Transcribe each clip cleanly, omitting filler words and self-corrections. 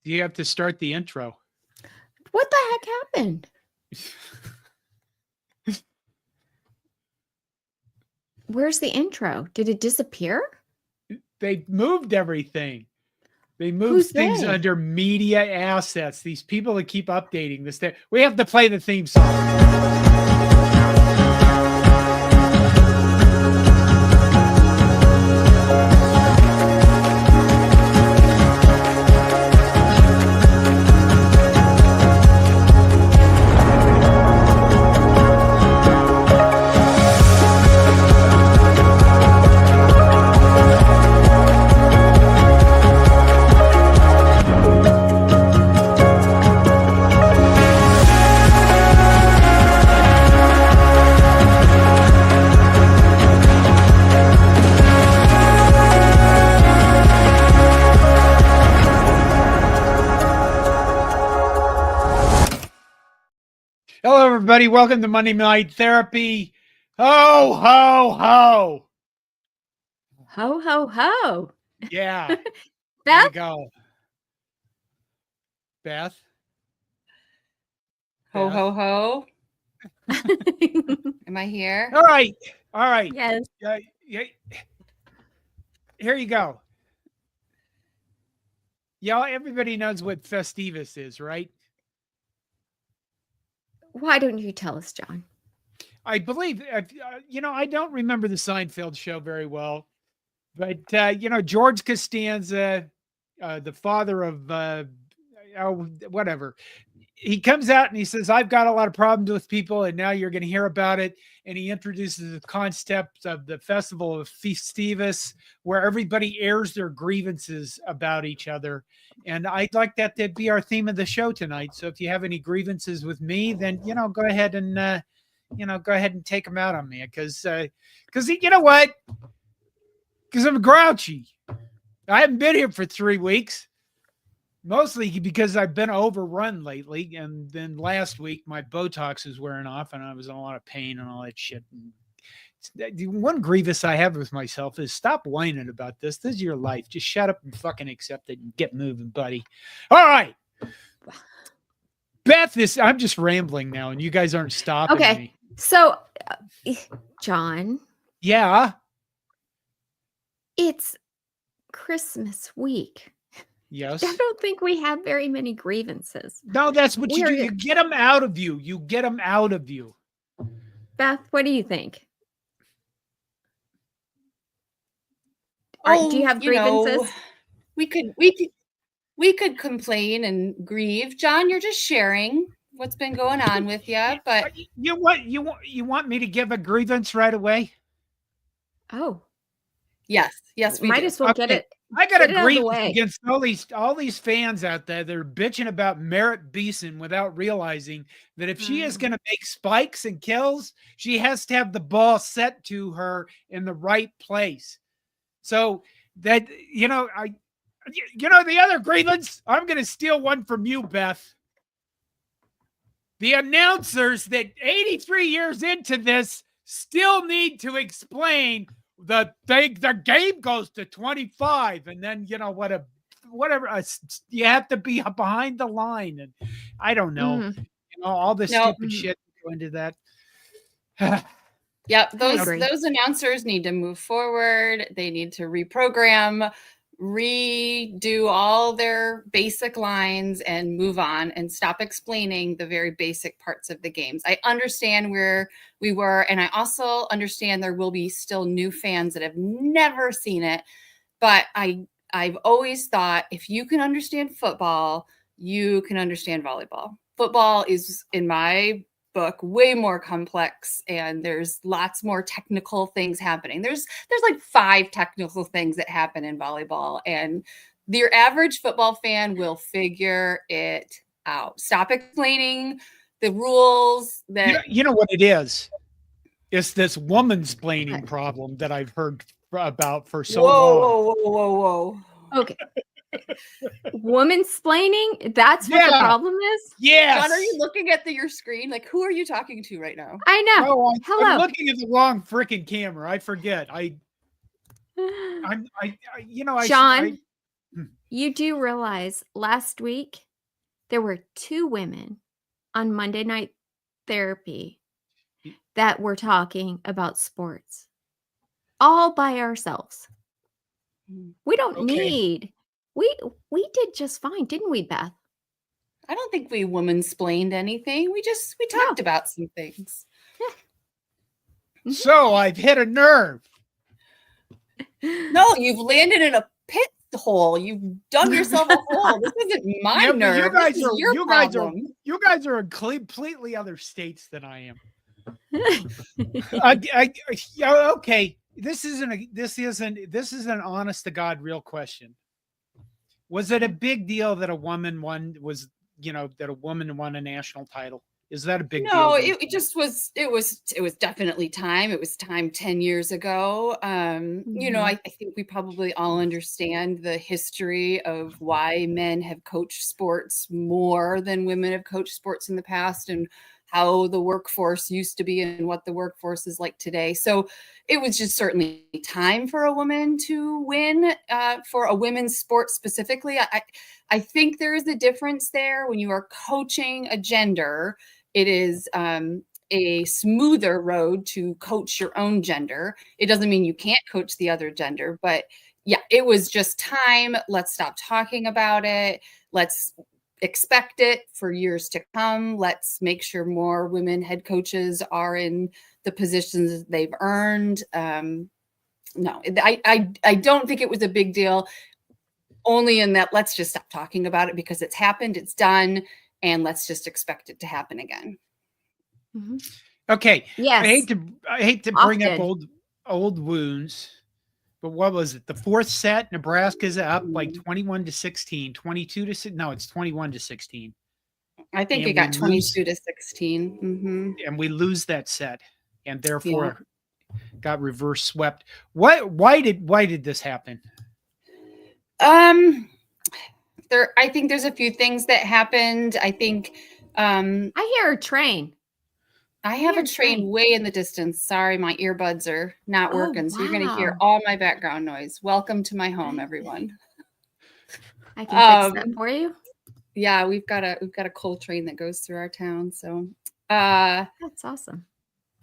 You have to start the intro. What the heck happened? Where's the intro? Did it disappear? They moved everything. They moved Who's things they? under media assets. These people that keep updating this. We have to play the theme song. Hello, everybody. Welcome to Monday Night Therapy. Ho, ho, ho. Ho, ho, ho. Yeah. Beth? There you go. Beth? Ho, Beth? ho, ho. Am I here? All right. All right. Yes. Yeah. Here you go. Y'all, everybody knows what Festivus is, right? Why don't you tell us, John? I believe, I don't remember the Seinfeld show very well, but, George Costanza, the father of, whatever, he comes out and he says, I've got a lot of problems with people and now you're going to hear about it. And he introduces the concept of the festival of Festivus, where everybody airs their grievances about each other. And I'd like that to be our theme of the show tonight. So if you have any grievances with me, then, go ahead and, go ahead and take them out on me. Because you know what? Because I'm grouchy. I haven't been here for 3 weeks. Mostly because I've been overrun lately. And then last week, my Botox was wearing off and I was in a lot of pain and all that shit. And the one grievance I have with myself is stop whining about this. This is your life. Just shut up and fucking accept it and get moving, buddy. All right. Beth, I'm just rambling now and you guys aren't stopping me. So, John. Yeah. It's Christmas week. Yes. I don't think we have very many grievances. No, that's what you do. You get them out of you. You get them out of you. Beth, what do you think? Do you have grievances? We could complain and grieve. John, you're just sharing what's been going on with you. But you want me to give a grievance right away? Oh, yes, we might do. as well get it. I got a grievance against all these fans out there that are bitching about Merritt Beeson without realizing that if she is going to make spikes and kills, she has to have the ball set to her in the right place. So that, the other grievance, I'm going to steal one from you, Beth. The announcers that 83 years into this still need to explain the game goes to 25, and then whatever you have to be behind the line, and I don't know, all this stupid shit go into that. Yep, those announcers need to move forward. They need to reprogram, redo all their basic lines and move on and stop explaining the very basic parts of the games. I understand where we were, and I also understand there will be still new fans that have never seen it, but I've always thought if you can understand football, you can understand volleyball. Football is, in my book, way more complex, and there's lots more technical things happening. There's like 5 technical things that happen in volleyball, and your average football fan will figure it out. Stop explaining the rules. That you know what it is? It's this woman-splaining problem that I've heard about for so long. Whoa. Okay. Woman-splaining? That's what the problem is? Yes. John, are you looking at your screen? Like, who are you talking to right now? I know. Oh, Hello. I'm looking at the wrong freaking camera. I forget. John, You do realize last week there were 2 women on Monday Night Therapy that were talking about sports all by ourselves. We don't Okay. need. We did just fine, didn't we, Beth? I don't think we woman-splained anything. We talked about some things. Mhm. So I've hit a nerve. No, you've landed in a pit hole. You've dug yourself a hole. This isn't my Yeah, but nerve. This is your problem. you guys are in completely other states than I am. Yeah, okay. This is an honest to God real question. Was it a big deal that a woman won a national title? Is that a big deal? No, it just was. It was definitely time. It was time 10 years ago. I think we probably all understand the history of why men have coached sports more than women have coached sports in the past, and how the workforce used to be and what the workforce is like today. So it was just certainly time for a woman to win for a women's sport specifically. I think there is a difference there when you are coaching a gender. It is a smoother road to coach your own gender. It doesn't mean you can't coach the other gender, but yeah, it was just time. Let's stop talking about it. Let's expect it for years to come. Let's make sure more women head coaches are in the positions they've earned. No, I don't think it was a big deal, only in that let's just stop talking about it because it's happened, it's done, and let's just expect it to happen again. Mm-hmm. Okay. Yes. I hate to bring up old wounds, but what was it? The fourth set, Nebraska's up like 21-16, 22-6. No, it's 21-16. I think it got 22-16. Mm-hmm. And we lose that set, and therefore got reverse swept. Why did this happen? I think there's a few things that happened. I think I hear a train. I have a train way in the distance. Sorry, my earbuds are not working. So you're going to hear all my background noise. Welcome to my home, everyone. I can fix that for you. Yeah, we've got a coal train that goes through our town. So that's awesome.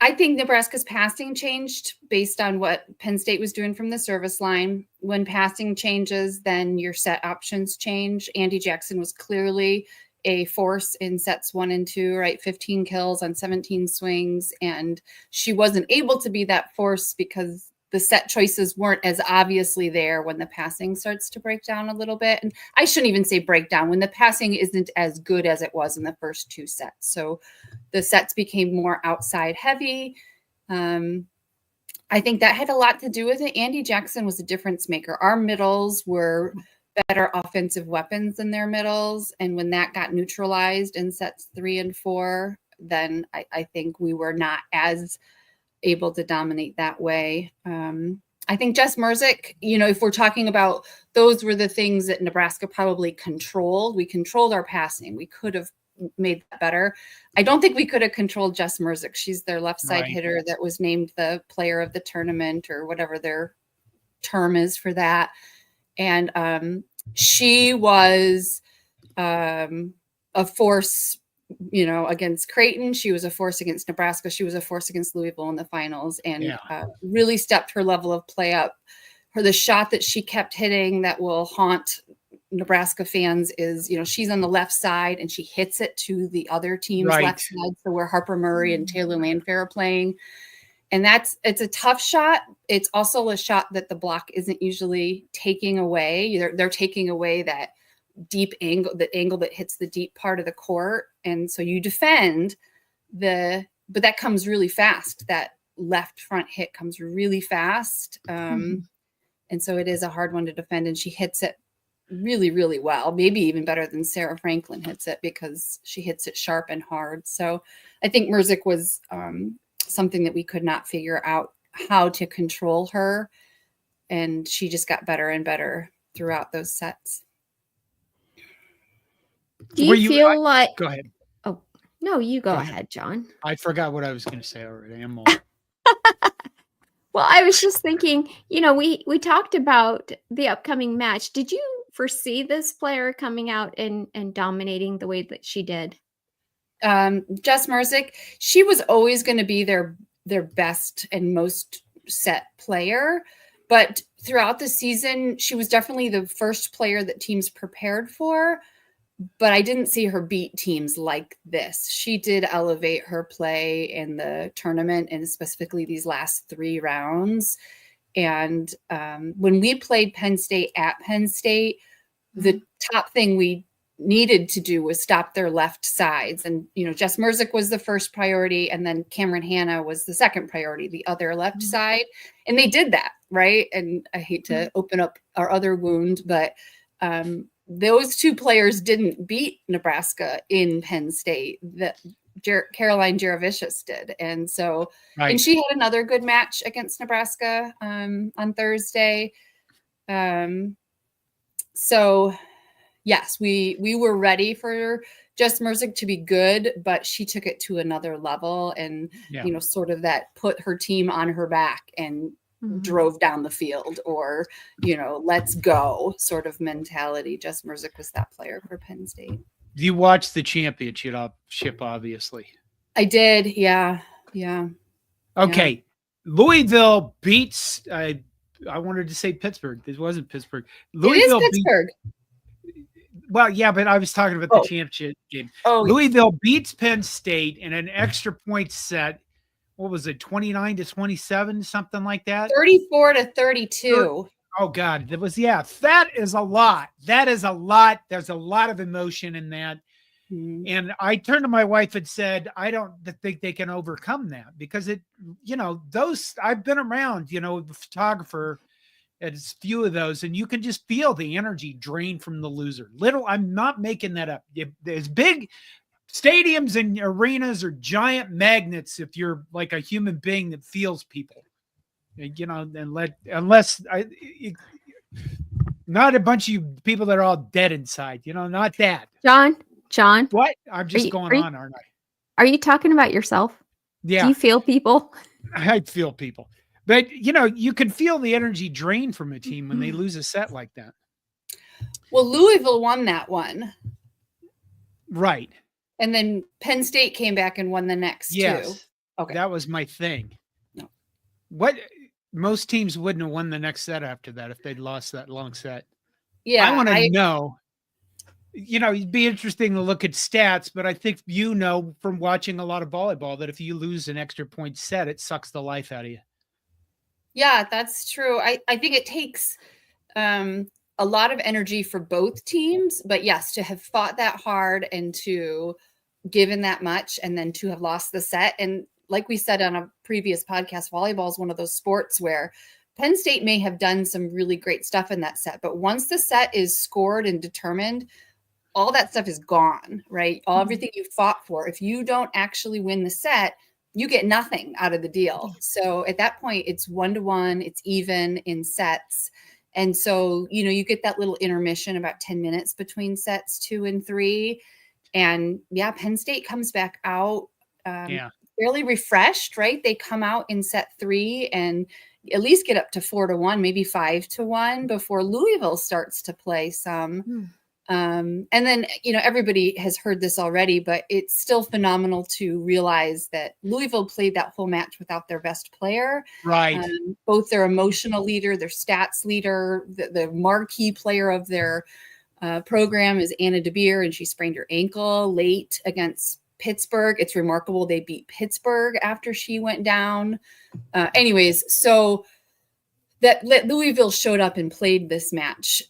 I think Nebraska's passing changed based on what Penn State was doing from the service line. When passing changes, then your set options change. Andy Jackson was clearly a force in sets 1 and 2, right? 15 kills on 17 swings. And she wasn't able to be that force because the set choices weren't as obviously there when the passing starts to break down a little bit. And I shouldn't even say breakdown, when the passing isn't as good as it was in the first 2 sets. So the sets became more outside heavy. I think that had a lot to do with it. Andy Jackson was a difference maker. Our middles were better offensive weapons than their middles. And when that got neutralized in sets 3 and 4, then I think we were not as able to dominate that way. I think Jess Merzick, if we're talking about, those were the things that Nebraska probably controlled. We controlled our passing. We could have made that better. I don't think we could have controlled Jess Merzick. She's their left side hitter that was named the player of the tournament, or whatever their term is for that. And she was a force, against Creighton. She was a force against Nebraska. She was a force against Louisville in the finals, and really stepped her level of play up. The shot that she kept hitting that will haunt Nebraska fans is, she's on the left side and she hits it to the other team's left side. So where Harper Murray and Taylor Landfair are playing. And it's a tough shot. It's also a shot that the block isn't usually taking away. They're taking away that deep angle, the angle that hits the deep part of the court. And so you defend but that comes really fast. That left front hit comes really fast. And so it is a hard one to defend. And she hits it really, really well, maybe even better than Sarah Franklin hits it, because she hits it sharp and hard. So I think Merzick was something that we could not figure out how to control her. And she just got better and better throughout those sets. Do you feel like... Go ahead. Oh, no, you go ahead, John. I forgot what I was going to say already. I'm Well, I was just thinking, we talked about the upcoming match. Did you foresee this player coming out and dominating the way that she did? Jess Merzick, she was always going to be their best and most set player, but throughout the season, she was definitely the first player that teams prepared for. But I didn't see her beat teams like this. She did elevate her play in the tournament and specifically these last 3 rounds. And when we played Penn State at Penn State, the top thing we needed to do was stop their left sides. And, Jess Merzick was the first priority, and then Cameron Hanna was the second priority, the other left side. And they did that, right? And I hate to open up our other wound, but those 2 players didn't beat Nebraska in Penn State. Caroline Jaravicius did. And so, right. And she had another good match against Nebraska on Thursday. So yes, we were ready for Jess Merzick to be good, but she took it to another level and, sort of that put her team on her back and drove down the field, or, let's go sort of mentality. Jess Merzick was that player for Penn State. You watched the championship, obviously. I did. Yeah. Okay. Yeah. Louisville beats, I wanted to say Pittsburgh. This wasn't Pittsburgh. Louisville it is Pittsburgh. Well, yeah, but I was talking about the championship game. Louisville beats Penn State in an extra point set. What was it, 29-27, something like that? 34-32. Oh, God. That is a lot. That is a lot. There's a lot of emotion in that. Mm-hmm. And I turned to my wife and said, I don't think they can overcome that because I've been around, the photographer at a few of those, and you can just feel the energy drain from the loser. I'm not making that up. There's big stadiums and arenas are giant magnets if you're like a human being that feels people, not a bunch of people that are all dead inside, not that. John. What? I'm just going on, aren't I? Are you talking about yourself? Yeah. Do you feel people? I feel people. But, you can feel the energy drain from a team when they lose a set like that. Well, Louisville won that one. Right. And then Penn State came back and won the next 2. Okay. That was my thing. No. Most teams wouldn't have won the next set after that if they'd lost that long set. Yeah. I want to know, it'd be interesting to look at stats, but I think from watching a lot of volleyball that if you lose an extra point set, it sucks the life out of you. Yeah, that's true. I think it takes a lot of energy for both teams, but yes, to have fought that hard and to given that much and then to have lost the set. And like we said on a previous podcast, volleyball is one of those sports where Penn State may have done some really great stuff in that set, but once the set is scored and determined, all that stuff is gone, right? Everything you fought for. If you don't actually win the set, you get nothing out of the deal. So at that point, it's 1-1, it's even in sets. And so, you get that little intermission about 10 minutes between sets 2 and 3. And Penn State comes back out fairly refreshed, right? They come out in set 3 and at least get up to 4-1, maybe 5-1 before Louisville starts to play some. And then, everybody has heard this already, but it's still phenomenal to realize that Louisville played that whole match without their best player. Right. Both their emotional leader, their stats leader, the marquee player of their program is Anna DeBeer, and she sprained her ankle late against Pittsburgh. It's remarkable they beat Pittsburgh after she went down. Anyways, so that Louisville showed up and played this match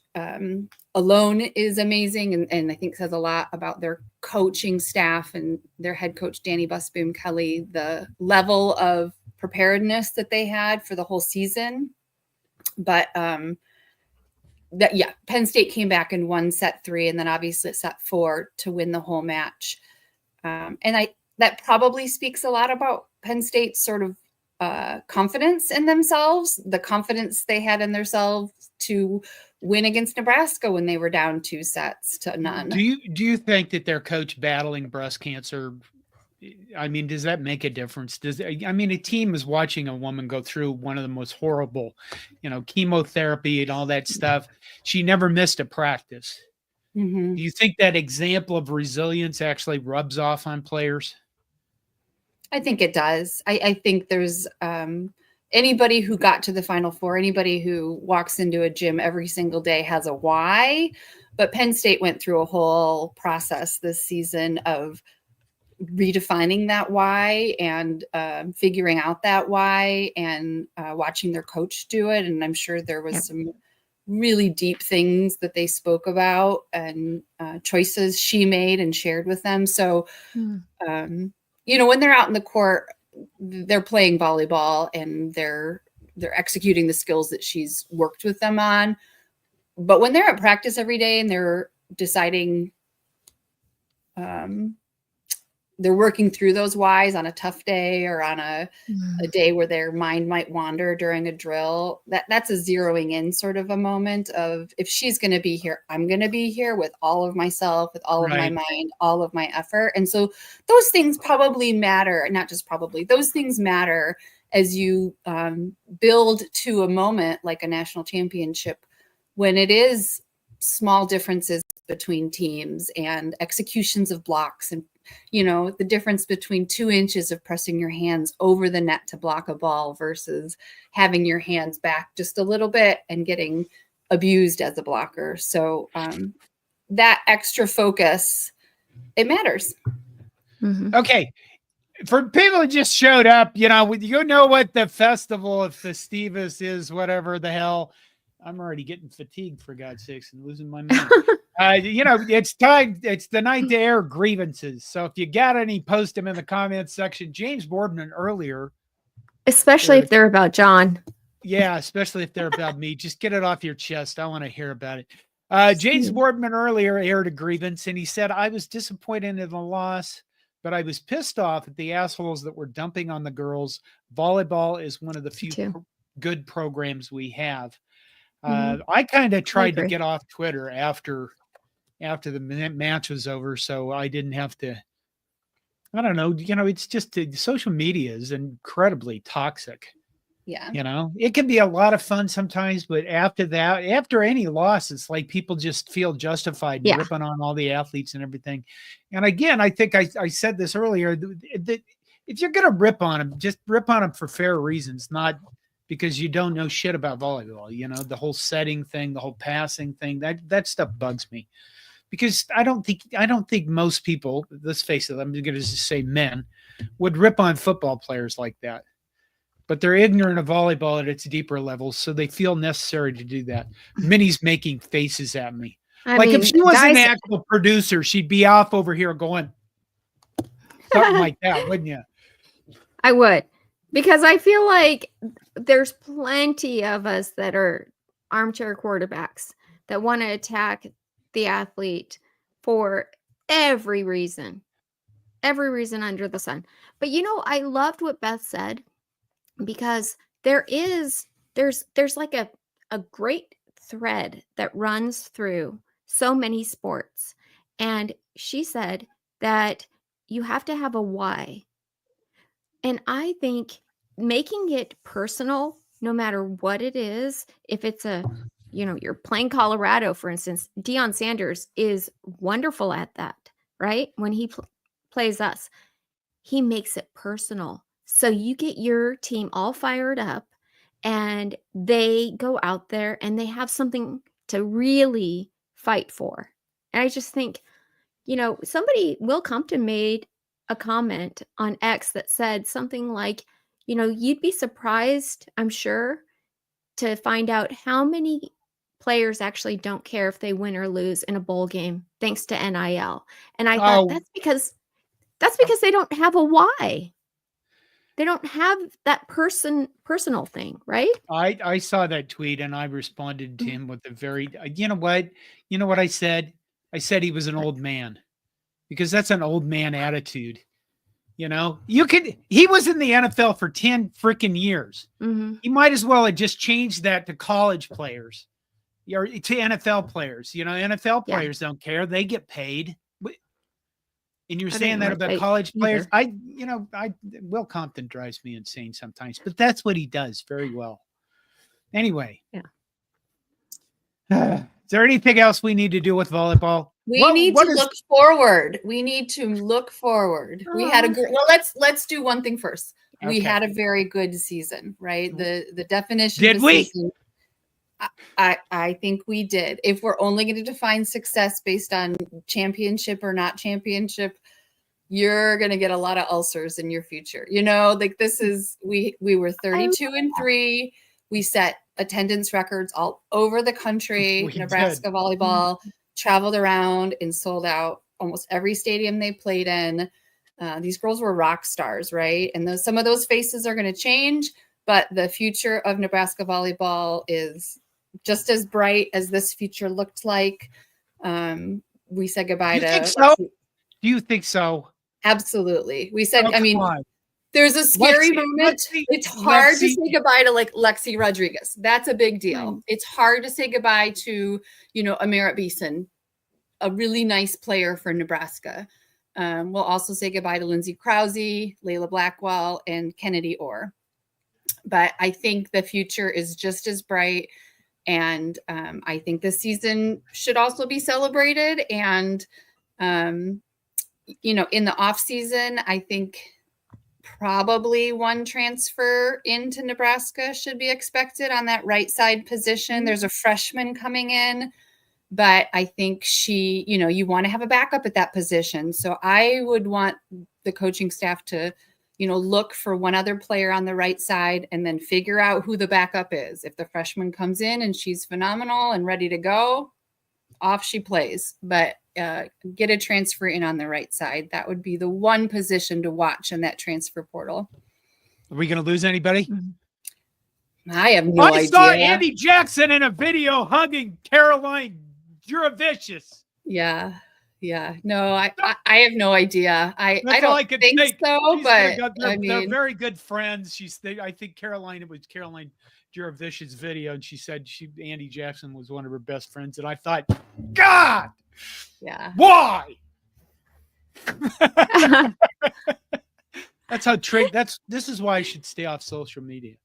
alone is amazing, and I think says a lot about their coaching staff and their head coach, Danny Busboom Kelly, the level of preparedness that they had for the whole season. But Penn State came back and won set 3 and then obviously set 4 to win the whole match. And that probably speaks a lot about Penn State's sort of confidence in themselves, the confidence they had in themselves to win against Nebraska when they were down 2-0. Do you think that their coach battling breast cancer I mean, does that make a difference? I mean, a team is watching a woman go through one of the most horrible, chemotherapy and all that stuff. She never missed a practice. Mm-hmm. Do you think that example of resilience actually rubs off on players? I think it does. I think there's anybody who got to the Final Four, anybody who walks into a gym every single day has a why. But Penn State went through a whole process this season of redefining that why and figuring out that why and watching their coach do it. And I'm sure there was some really deep things that they spoke about and choices she made and shared with them. So, when they're out in the court, they're playing volleyball and they're executing the skills that she's worked with them on. But when they're at practice every day and they're deciding, they're working through those whys on a tough day or on a day where their mind might wander during a drill, that's a zeroing in sort of a moment of, if she's going to be here, I'm going to be here with all of myself, with all of my mind, all of my effort. And so those things probably matter, not just probably, those things matter as you build to a moment like a national championship, when it is small differences between teams and executions of blocks and the difference between 2 inches of pressing your hands over the net to block a ball versus having your hands back just a little bit and getting abused as a blocker. So that extra focus, it matters. Mm-hmm. Okay. For people who just showed up, you know what the festival of Festivus is, whatever the hell. I'm already getting fatigued, for God's sakes, and losing my mind. It's time. It's the night to air grievances. So if you got any, post them in the comments section. James Boardman earlier. Especially if they're about John. Yeah, especially if they're about me. Just get it off your chest. I want to hear about it. James Boardman earlier aired a grievance, and he said, I was disappointed in the loss, but I was pissed off at the assholes that were dumping on the girls. Volleyball is one of the few good programs we have. I kind of tried to get off Twitter after the match was over, so I didn't have to. I don't know. It's just social media is incredibly toxic. Yeah. It can be a lot of fun sometimes, but after any loss, it's like people just feel justified ripping on all the athletes and everything. And again, I think I said this earlier, that if you're going to rip on them, just rip on them for fair reasons, not because you don't know shit about volleyball. The whole setting thing, the whole passing thing, that stuff bugs me. Because I don't think most people, let's face it, I'm going to just say men, would rip on football players like that. But they're ignorant of volleyball at its deeper levels, so they feel necessary to do that. Minnie's making faces at me. If she was an actual producer, she'd be off over here going something like that, wouldn't you? I would. Because I feel like there's plenty of us that are armchair quarterbacks that want to attack the athlete for every reason under the sun. But I loved what Beth said, because there's like a great thread that runs through so many sports. And she said that you have to have a why. And I think making it personal, no matter what it is, if it's you're playing Colorado, for instance, Deion Sanders is wonderful at that, right? When he plays us, he makes it personal. So you get your team all fired up and they go out there and they have something to really fight for. And I just think, somebody, Will Compton made a comment on X that said something like, you'd be surprised, I'm sure, to find out how many players actually don't care if they win or lose in a bowl game thanks to NIL. And I thought that's because they don't have a why. They don't have that personal thing, right? I saw that tweet and I responded to him with a very, you know what I said? I said he was an old man, because that's an old man attitude. He was in the NFL for 10 freaking years. Mm-hmm. He might as well have just changed that to college players or to NFL players. NFL players don't care. They get paid. And you're I saying didn't that like about that college players. either. Will Compton drives me insane sometimes, but that's what he does very well. Anyway. Yeah. Is there anything else we need to do with volleyball? We need to look forward. We need to look forward. We had a well. Let's do one thing first. We Okay. had a very good season, right? The definition. Did of the we? Season, I think we did. If we're only going to define success based on championship or not championship, you're going to get a lot of ulcers in your future. Like this is we were 32-3. We set attendance records all over the country. We Nebraska did. volleyball traveled around and sold out almost every stadium they played in. These girls were rock stars, right? And some of those faces are going to change, but the future of Nebraska volleyball is just as bright as this future looked like. We said goodbye to. Do you think so? Absolutely. We said, on. There's a scary moment. It's hard to say goodbye to like Lexi Rodriguez. That's a big deal. It's hard to say goodbye to, Amira Beeson, a really nice player for Nebraska. We'll also say goodbye to Lindsay Krause, Layla Blackwell, and Kennedy Orr. But I think the future is just as bright. And I think this season should also be celebrated. And, in the off season, I think probably one transfer into Nebraska should be expected on that right side position. There's a freshman coming in, but I think you want to have a backup at that position. So I would want the coaching staff to, look for one other player on the right side and then figure out who the backup is. If the freshman comes in and she's phenomenal and ready to go, off she plays. But get a transfer in on the right side. That would be the one position to watch in that transfer portal. Are we going to lose anybody? I have no idea. I saw Andy Jackson in a video hugging Caroline Juravicius. Yeah. No, I have no idea. I don't think so, but they're very good friends. I think Caroline Juravicius' video, and she said Andy Jackson was one of her best friends, and I thought, God. Yeah. Why? That's how this is why I should stay off social media.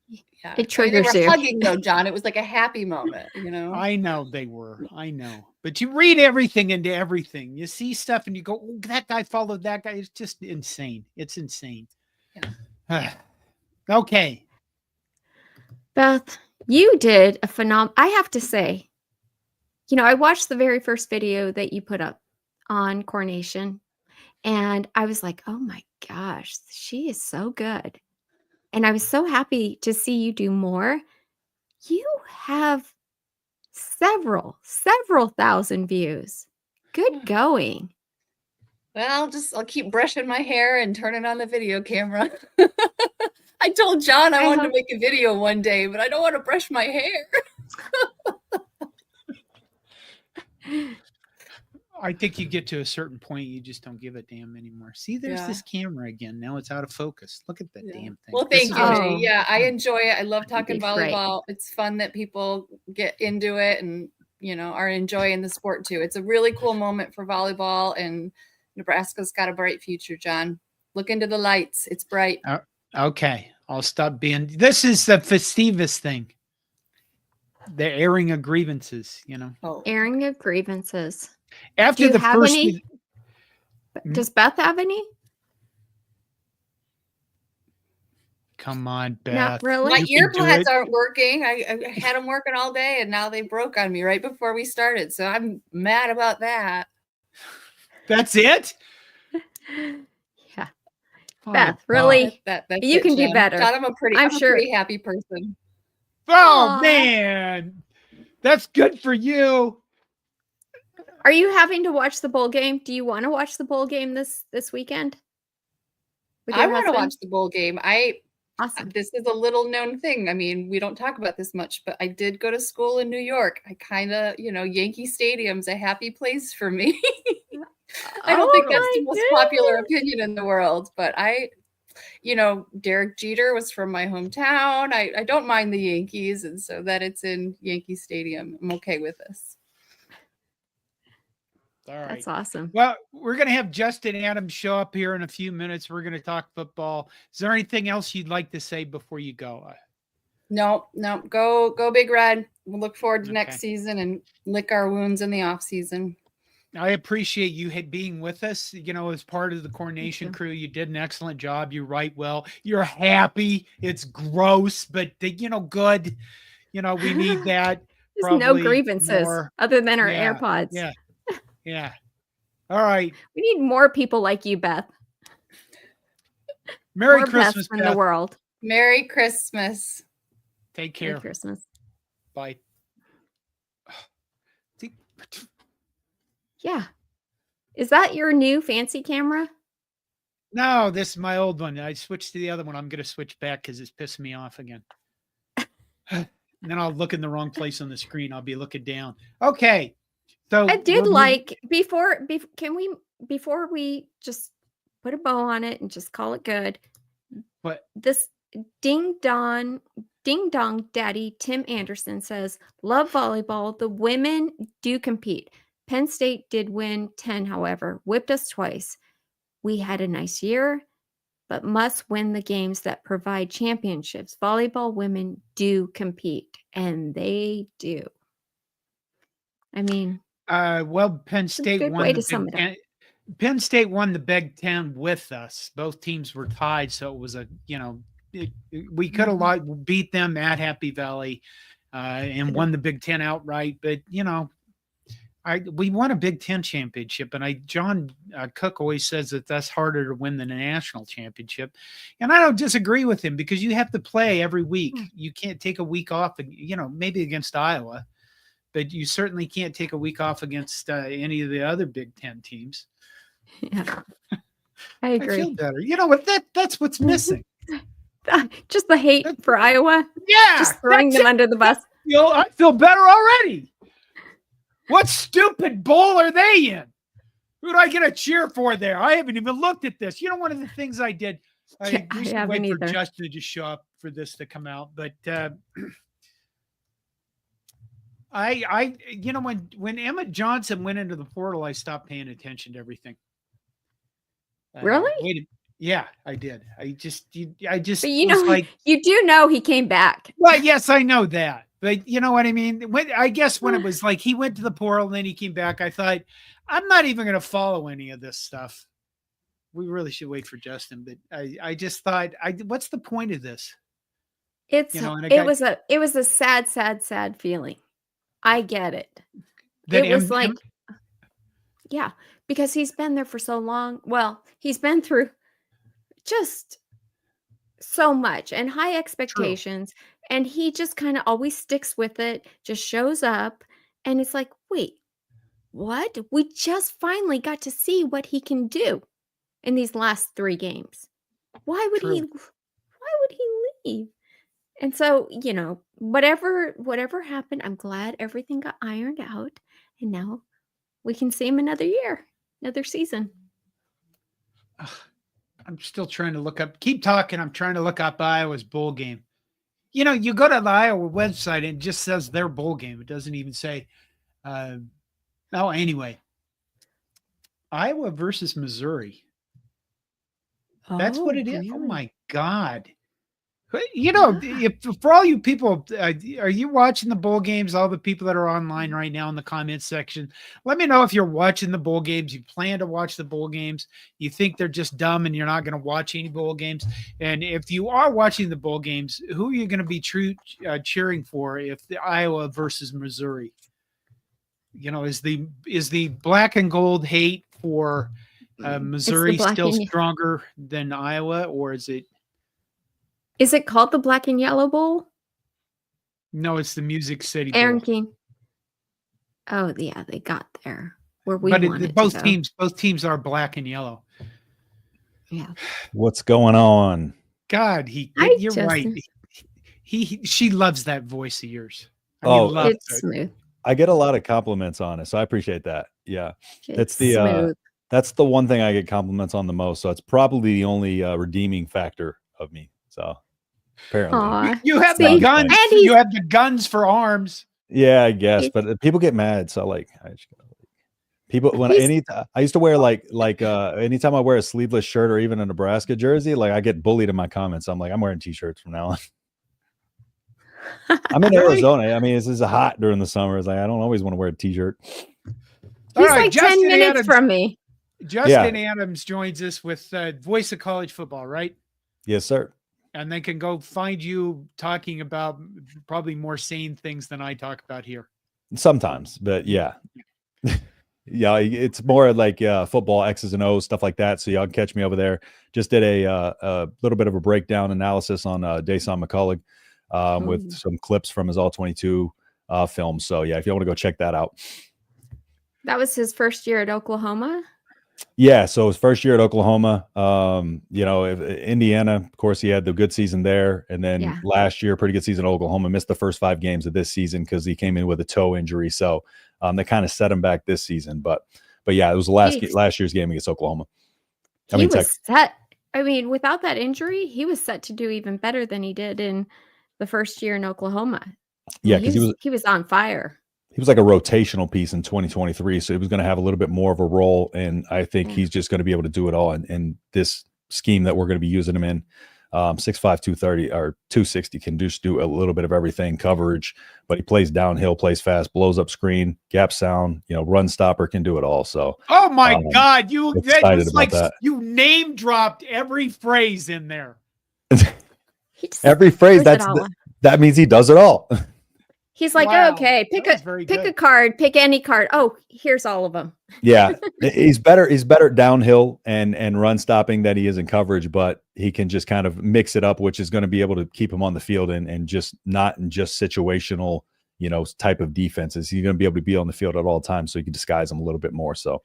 Yeah. It triggers they were you. Hugging though, John. It was like a happy moment, I know they were. I know. But you read everything into everything. You see stuff and you go, oh, that guy followed that guy. It's just insane. It's insane. Yeah. Okay. Beth, you did a phenomenal. I have to say, I watched the very first video that you put up on Coronation, and I was like, oh my gosh, she is so good. And I was so happy to see you do more. You have several thousand views. Good going. Well, I'll keep brushing my hair and turning on the video camera. I told John I wanted to make a video one day, but I don't want to brush my hair. I think you get to a certain point, you just don't give a damn anymore. See, there's this camera again. Now it's out of focus. Look at that damn thing. Well, thank you. Yeah, I enjoy it. I love talking volleyball. It's fun that people get into it and, are enjoying the sport too. It's a really cool moment for volleyball, and Nebraska's got a bright future, John. Look into the lights. It's bright. Okay. I'll stop being. This is the Festivus thing. The airing of grievances, Airing of grievances. After the first, does Beth have any? Come on, Beth. Not really. My earpods aren't working. I had them working all day, and now they broke on me right before we started. So I'm mad about that. That's it? Yeah. Beth, really? That's you can do better. John, I'm a pretty happy person. Oh, man. That's good for you. Are you having to watch the bowl game? Do you want to watch the bowl game this weekend? I want to watch the bowl game. Awesome. This is a little known thing. I mean, we don't talk about this much, but I did go to school in New York. I kind of, Yankee Stadium's a happy place for me. I don't think that's the most popular opinion in the world, but Derek Jeter was from my hometown. I don't mind the Yankees, and so that it's in Yankee Stadium, I'm okay with this. All right. That's awesome. Well, we're going to have Justin Adams show up here in a few minutes. We're going to talk football. Is there anything else you'd like to say before you go? No. Go Big Red. We'll look forward to Okay. next season and lick our wounds in the off season. I appreciate you being with us, as part of the coordination too. crew. You did an excellent job. You write well. You're happy. It's gross, but good. We need that. There's no Probably grievances more. other than our Yeah, AirPods. Yeah. All right. We need more people like you, Beth. Merry More Christmas, Beths in Beth. the world. Merry Christmas. Take care. Merry Christmas. Bye. Yeah. Is that your new fancy camera? No, this is my old one. I switched to the other one. I'm going to switch back because it's pissing me off again. And then I'll look in the wrong place on the screen. I'll be looking down. Okay. So I did before we just put a bow on it and just call it good. What? This ding dong daddy Tim Anderson says, love volleyball. The women do compete. Penn State did win 10, however, whipped us twice. We had a nice year, but must win the games that provide championships. Volleyball women do compete, and they do. I mean, Penn State good won way the to sum Big it up. Ten. Penn State won the Big Ten with us. Both teams were tied, so it was we could have beat them at Happy Valley and won the Big Ten outright. But we won a Big Ten championship, and John Cook always says that that's harder to win than a national championship, and I don't disagree with him because you have to play every week. You can't take a week off, maybe against Iowa, but you certainly can't take a week off against any of the other Big Ten teams. Yeah, I agree. I feel better. You know what? That's what's missing. Just the hate for Iowa. Yeah, Just throwing them under the bus. I feel better already. What stupid bowl are they in? Who do I get a cheer for there? I haven't even looked at this. One of the things I did, I should wait for Justin to just show up for this to come out. But when Emmett Johnson went into the portal, I stopped paying attention to everything. Really? Yeah, I did. I just. But you do know he came back. Well, yes, I know that. But you know what I mean? When it was like he went to the portal and then he came back, I thought, I'm not even going to follow any of this stuff. We really should wait for Justin. But I just thought, what's the point of this? It was a sad feeling. I get it. Yeah, because he's been there for so long. Well, he's been through just so much and high expectations. True. And he just kind of always sticks with it, just shows up. And it's like, wait, what? We just finally got to see what he can do in these last 3 games. Why would he leave? And so, whatever happened, I'm glad everything got ironed out. And now we can see him another year, another season. I'm still trying to look up. Keep talking. I'm trying to look up Iowa's bowl game. You go to the Iowa website and it just says their bowl game. It doesn't even say. Anyway. Iowa versus Missouri. That's what it is. Really? Oh my God. If for all you people, are you watching the bowl games? All the people that are online right now in the comments section, let me know if you're watching the bowl games. You plan to watch the bowl games. You think they're just dumb and you're not going to watch any bowl games. And if you are watching the bowl games, who are you going to be cheering for if the Iowa versus Missouri? Is the black and gold hate for Missouri still stronger than Iowa, or is it? Is it called the Black and Yellow Bowl? No, it's the Music City Bowl. Aaron King. Oh, yeah, they got there where we wanted both to go. Both teams are black and yellow. Yeah. What's going on? God, you're right. She loves that voice of yours. It's smooth. I get a lot of compliments on it, so I appreciate that. Yeah, it's smooth. That's the one thing I get compliments on the most. So it's probably the only redeeming factor of me. So apparently, you have the guns. You have the guns for arms. Yeah, I guess, but people get mad. So I just gotta People I used to wear anytime I wear a sleeveless shirt or even a Nebraska jersey, like I get bullied in my comments. I'm like, I'm wearing t-shirts from now on. I'm in Arizona. I mean, this is hot during the summer. It's like I don't always want to wear a t-shirt. He's like 10 minutes from me. Justin Adams joins us with Voice of College Football, right? Yes, sir. And they can go find you talking about probably more sane things than I talk about here. Sometimes, but yeah. Yeah, it's more like football X's and O's, stuff like that. So y'all can catch me over there. Just did a little bit of a breakdown analysis on Dason McCullough with some clips from his All-22 film. So yeah, if you want to go check that out. That was his first year at Oklahoma. Yeah, so his first year at Oklahoma, Indiana, of course, he had the good season there, and then last year, pretty good season at Oklahoma. Missed the first 5 games of this season because he came in with a toe injury, so they kind of set him back this season. But yeah, it was last year's game against Oklahoma. He was set. I mean, without that injury, he was set to do even better than he did in the first year in Oklahoma. Yeah, because he was on fire. He was like a rotational piece in 2023, so he was going to have a little bit more of a role, and I think he's just going to be able to do it all in this scheme that we're going to be using him in. 6'5", 230 or 260 can just do a little bit of everything, coverage, but he plays downhill, plays fast, blows up screen, gap sound, run stopper, can do it all. So, oh my God, you name dropped every phrase in there. Every phrase that means he does it all. He's like, wow, okay, pick a card, pick any card. Oh, here's all of them. Yeah, he's better downhill and run stopping than he is in coverage, but he can just kind of mix it up, which is going to be able to keep him on the field and just not in just situational, type of defenses. He's going to be able to be on the field at all times, so you can disguise him a little bit more. So,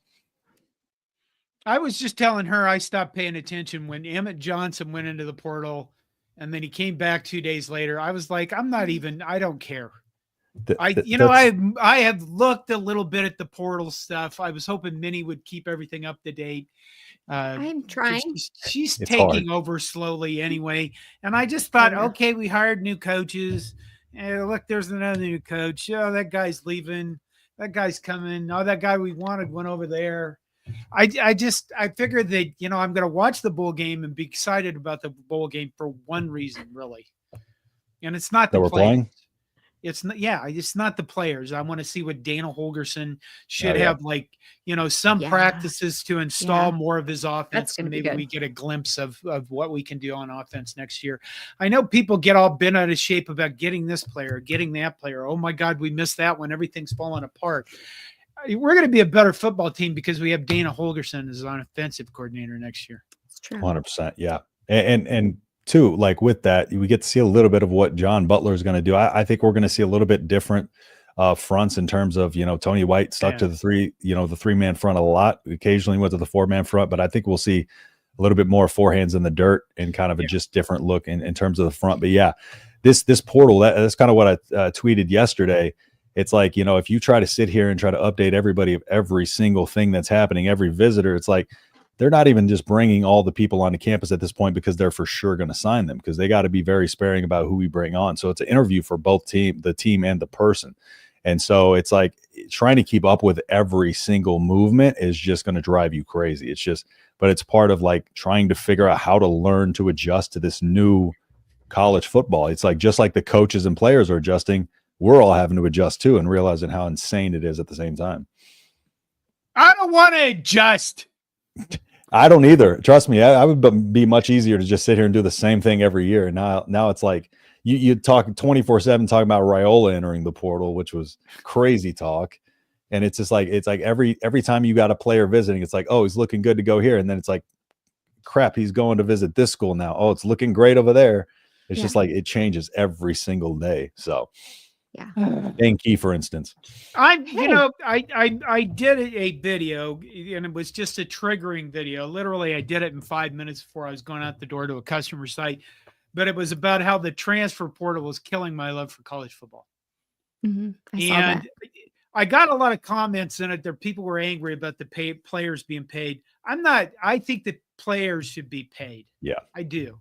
I was just telling her I stopped paying attention when Emmett Johnson went into the portal, and then he came back 2 days later. I was like, I don't care. I have looked a little bit at the portal stuff. I was hoping Minnie would keep everything up to date. I'm trying. She's taking over slowly anyway. And I just thought, okay, we hired new coaches. And look, there's another new coach. Oh, that guy's leaving. That guy's coming. Oh, that guy we wanted went over there. I figured that, I'm going to watch the bowl game and be excited about the bowl game for one reason, really. And it's not that we're playing. It's not the players. I want to see what Dana Holgerson should have, some practices to install more of his offense. And maybe we get a glimpse of what we can do on offense next year. I know people get all bent out of shape about getting this player, getting that player. Oh my God, we missed that one. Everything's falling apart. We're going to be a better football team because we have Dana Holgerson as an offensive coordinator next year. It's true. 100%. Yeah. And too, like with that, we get to see a little bit of what John Butler is going to do. I think we're going to see a little bit different fronts in terms of, Tony White stuck to the the 3-man front a lot. Occasionally went to the 4-man front, but I think we'll see a little bit more 4 hands in the dirt and kind of a just different look in terms of the front. But yeah, this portal, that's kind of what I tweeted yesterday. It's like, if you try to sit here and try to update everybody of every single thing that's happening, every visitor, it's like, they're not even just bringing all the people onto campus at this point because they're for sure going to sign them, because they got to be very sparing about who we bring on. So it's an interview for both the team and the person. And so it's like trying to keep up with every single movement is just going to drive you crazy. But it's part of like trying to figure out how to learn to adjust to this new college football. It's like, just like the coaches and players are adjusting, we're all having to adjust too and realizing how insane it is at the same time. I don't want to adjust. I don't either. Trust me. I would be much easier to just sit here and do the same thing every year. Now it's like you talk 24/7 talking about Raiola entering the portal, which was crazy talk. And it's just like, every time you got a player visiting, it's like, oh, he's looking good to go here. And then it's like, crap, he's going to visit this school now. Oh, it's looking great over there. It's just like, it changes every single day. So Lane Kiffin, for instance. I did a video, and it was just a triggering video. Literally, I did it in 5 minutes before I was going out the door to a customer site. But it was about how the transfer portal was killing my love for college football. Mm-hmm. I saw that. I got a lot of comments in it. There, people were angry about the players being paid. I'm not. I think that players should be paid. Yeah, I do.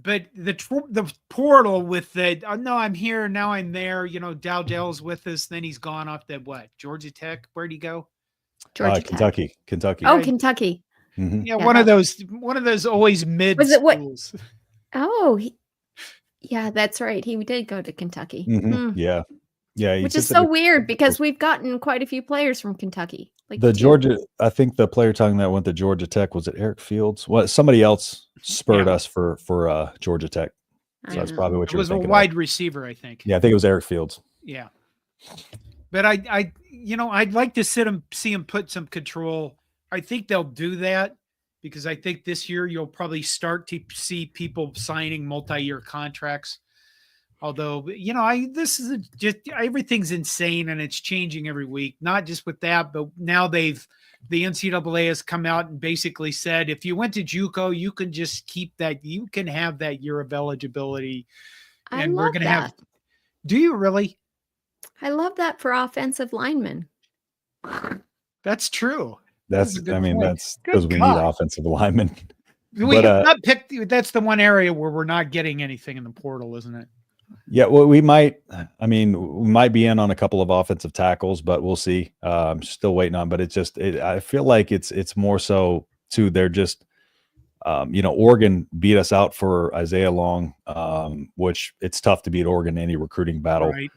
but the portal with the no, I'm here now, I'm there. Dowdell's with us. Then he's gone off to what? Georgia Tech. Where'd he go? Georgia Tech. Kentucky. Oh, Yeah. Kentucky. Mhm. Yeah, Yeah, one of that- those always mid Was it what- schools. Oh, yeah, that's right. He did go to Kentucky. Mhm. Yeah. Yeah. Which he's is just so weird because we've gotten quite a few players from Kentucky. Like the two. Georgia, I think the player talking that went to Georgia Tech, was it Eric Fields? What, somebody else spurred us for Georgia Tech. I So that's don't know. probably what It you were was a thinking wide of. receiver, I think. Yeah, I think it was Eric Fields. Yeah. But I'd like to see him put some control. I think they'll do that because I think this year you'll probably start to see people signing multi-year contracts. Although, this is just everything's insane and it's changing every week. Not just with that, but now the NCAA has come out and basically said if you went to JUCO, you can just keep that. You can have that year of eligibility. I And we're love going to that. have. Do you really? I love that for offensive linemen. That's true. That's a good I mean, point. that's Good because we need God. offensive linemen. We But, have not picked. That's the one area where we're not getting anything in the portal, isn't it? Yeah, well, we might be in on a couple of offensive tackles, but we'll see. I'm still waiting on, but I feel like it's more so too. They're just, Oregon beat us out for Isaiah Long, which it's tough to beat Oregon in any recruiting battle. Right.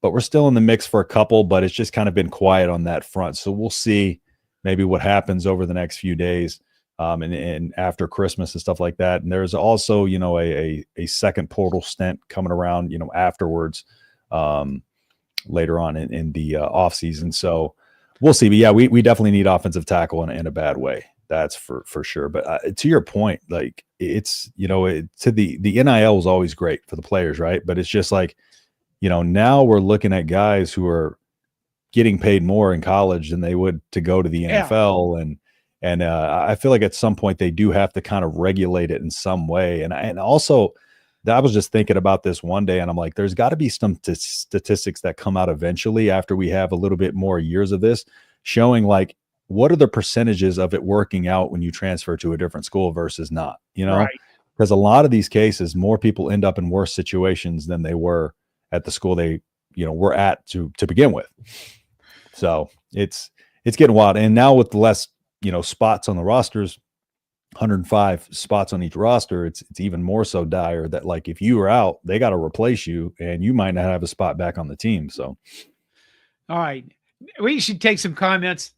But we're still in the mix for a couple, but it's just kind of been quiet on that front. So we'll see maybe what happens over the next few days. And after Christmas and stuff like that. And there's also, a second portal stint coming around, afterwards, later on in the off season. So we'll see. But yeah, we definitely need offensive tackle in a bad way. That's for sure. But to your point, like it's, to the NIL is always great for the players, right? But it's just like, now we're looking at guys who are getting paid more in college than they would to go to the NFL. And I feel like at some point they do have to kind of regulate it in some way. And also, I was just thinking about this one day, and I'm like, there's got to be some statistics that come out eventually after we have a little bit more years of this, showing like what are the percentages of it working out when you transfer to a different school versus not, Right. Because a lot of these cases, more people end up in worse situations than they were at the school they, were at to begin with. So it's getting wild. And now with the less, spots on the rosters, 105 spots on each roster, it's even more so dire that like if you are out, they got to replace you and you might not have a spot back on the team. So All right. We should take some comments.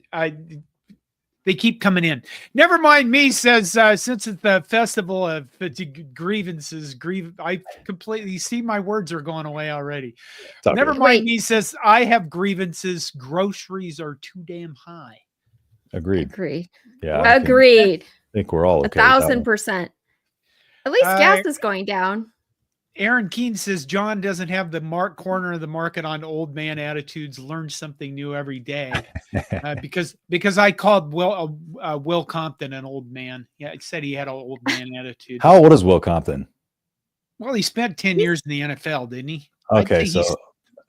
They keep coming in. Never mind me says, since it's the festival of grievances, I completely see my words are going away already. Never mind me says, I have grievances. Groceries are too damn high. Agreed. Yeah. Agreed. I think we're all okay. 1,000%. At least gas is going down. Aaron Keene says John doesn't have the corner of the market on old man attitudes. Learn something new every day. Because I called Will Compton an old man. Yeah, I said he had an old man attitude. How old is Will Compton? Well, he spent 10 years in the NFL, didn't he? Okay, so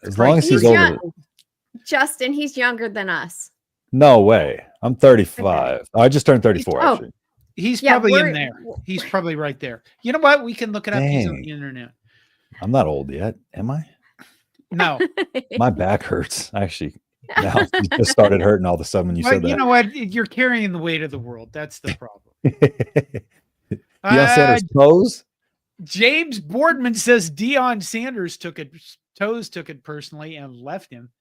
as long as he's older. Justin, he's younger than us. No way. I'm 35. Okay. I just turned 34, actually. He's probably in there. He's probably right there. You know what? We can look it up. He's on the internet. I'm not old yet, am I? No. My back hurts. Actually, now it just started hurting all of a sudden when you said that. You know what? You're carrying the weight of the world. That's the problem. Deion Sanders' toes? James Boardman says Deion Sanders took it personally and left him.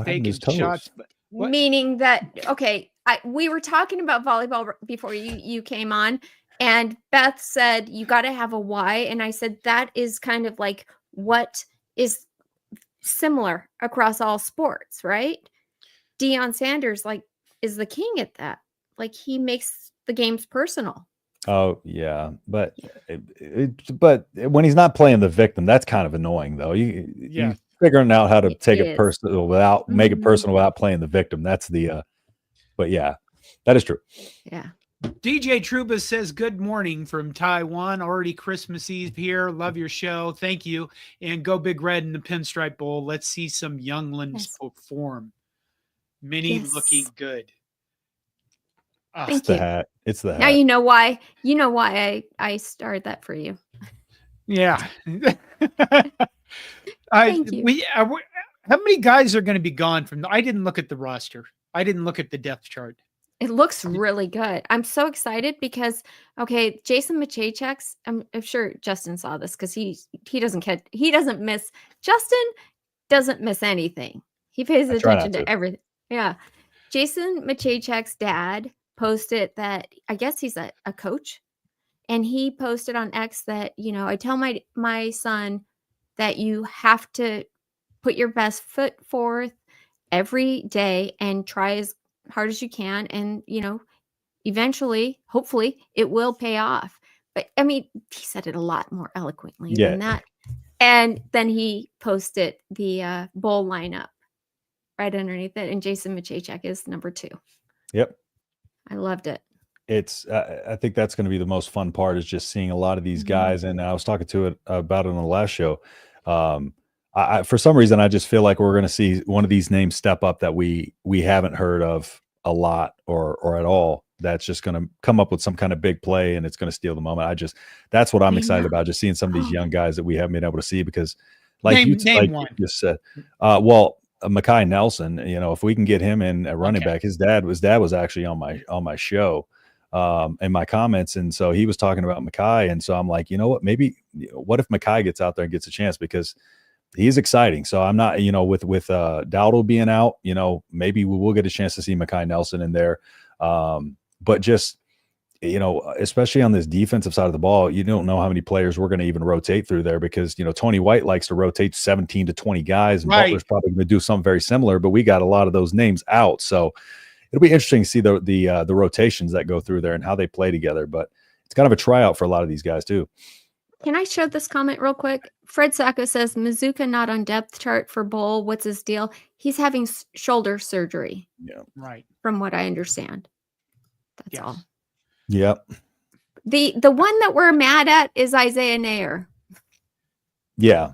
Taking shots. Meaning that, okay, we were talking about volleyball before you came on, and Beth said you got to have a why, and I said that is kind of like what is similar across all sports, right? Deion Sanders is the king at that. Like he makes the games personal. Oh yeah, but when he's not playing the victim, that's kind of annoying though. You figuring out how to take it personal without make it personal without playing the victim. That's the but yeah, that is true. Yeah. DJ Truba says, good morning from Taiwan. Already Christmas Eve here. Love your show. Thank you. And go Big Red in the Pinstripe Bowl. Let's see some younglings perform. Many looking good. Ah, Thank It's the you. hat. It's the Now hat. you know why. You know why I started that for you. yeah. Thank you. How many guys are going to be gone from I didn't look at the roster. I didn't look at the depth chart. It looks really good. I'm so excited because Jason Machachek's, I'm sure Justin saw this because he doesn't miss. Justin doesn't miss anything. He pays I try attention not to to. everything. Yeah. Jason Machachek's dad posted that I guess he's a coach. And he posted on X that, I tell my son that you have to put your best foot forth every day and try as hard as you can. And, eventually, hopefully, it will pay off. But I mean, he said it a lot more eloquently than that. And then he posted the bowl lineup right underneath it. And Jason Machachek is number 2. Yep. I loved it. It's I think that's going to be the most fun part, is just seeing a lot of these Mhm. guys. And I was talking to it about it on the last show. I for some reason, I just feel like we're going to see one of these names step up that we haven't heard of a lot or at all. That's just going to come up with some kind of big play, and it's going to steal the moment. That's what I'm I excited know. about, just seeing some of these Oh. young guys that we haven't been able to see, because Name like one. you just said, Mekhi Nelson, if we can get him in at running back, his dad was actually on my show, in my comments. And so he was talking about Mekhi. And so I'm like, you know what, maybe, what if Mekhi gets out there and gets a chance, because he's exciting. So I'm not, with Dowdle being out, maybe we will get a chance to see Mekhi Nelson in there. But just, especially on this defensive side of the ball, you don't know how many players we're going to even rotate through there, because, Tony White likes to rotate 17 to 20 guys, and Butler's probably going to do something very similar, but we got a lot of those names out. So it'll be interesting to see the rotations that go through there and how they play together. But it's kind of a tryout for a lot of these guys too. Can I show this comment real quick? Fred Sacco says, Mizuka not on depth chart for bowl. What's his deal? He's having shoulder surgery. Yeah. Right. From what I understand. That's all. Yep. The one that we're mad at is Isaiah Nair. Yeah.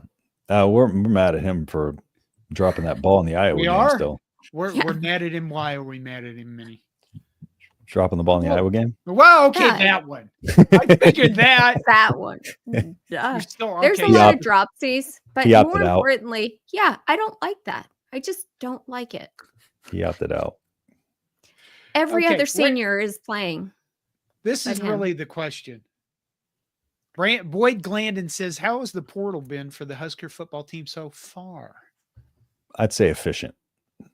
We're mad at him for dropping that ball in the Iowa game still. We're mad at him. Why are we mad at him, Minnie? Dropping the ball in the Iowa game? Well, okay, that one. I figured that. That one. There's a lot of dropsies, but more importantly, I don't like that. I just don't like it. He opted out. Every other senior is playing. This is really the question. Boyd Glandon says, how has the portal been for the Husker football team so far? I'd say efficient.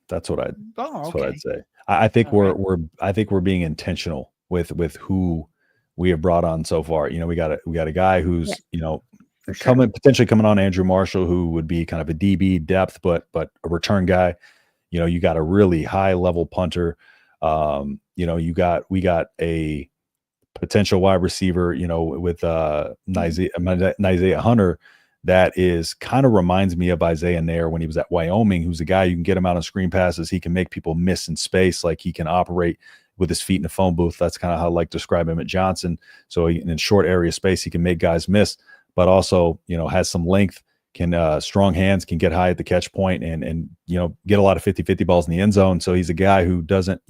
That's what what I'd say. I think we're being intentional with who we have brought on so far. We got a guy who's potentially coming on, Andrew Marshall, who would be kind of a DB depth, but a return guy. You got a really high level punter. We got a potential wide receiver, with Isaiah Hunter, that is kind of reminds me of Isaiah Nair when he was at Wyoming, who's a guy you can get him out on screen passes. He can make people miss in space. Like, he can operate with his feet in a phone booth. That's kind of how I like to describe him at Johnson. So in short area space, he can make guys miss, but also, has some length, can strong hands, can get high at the catch point, and get a lot of 50-50 balls in the end zone. So he's a guy who doesn't,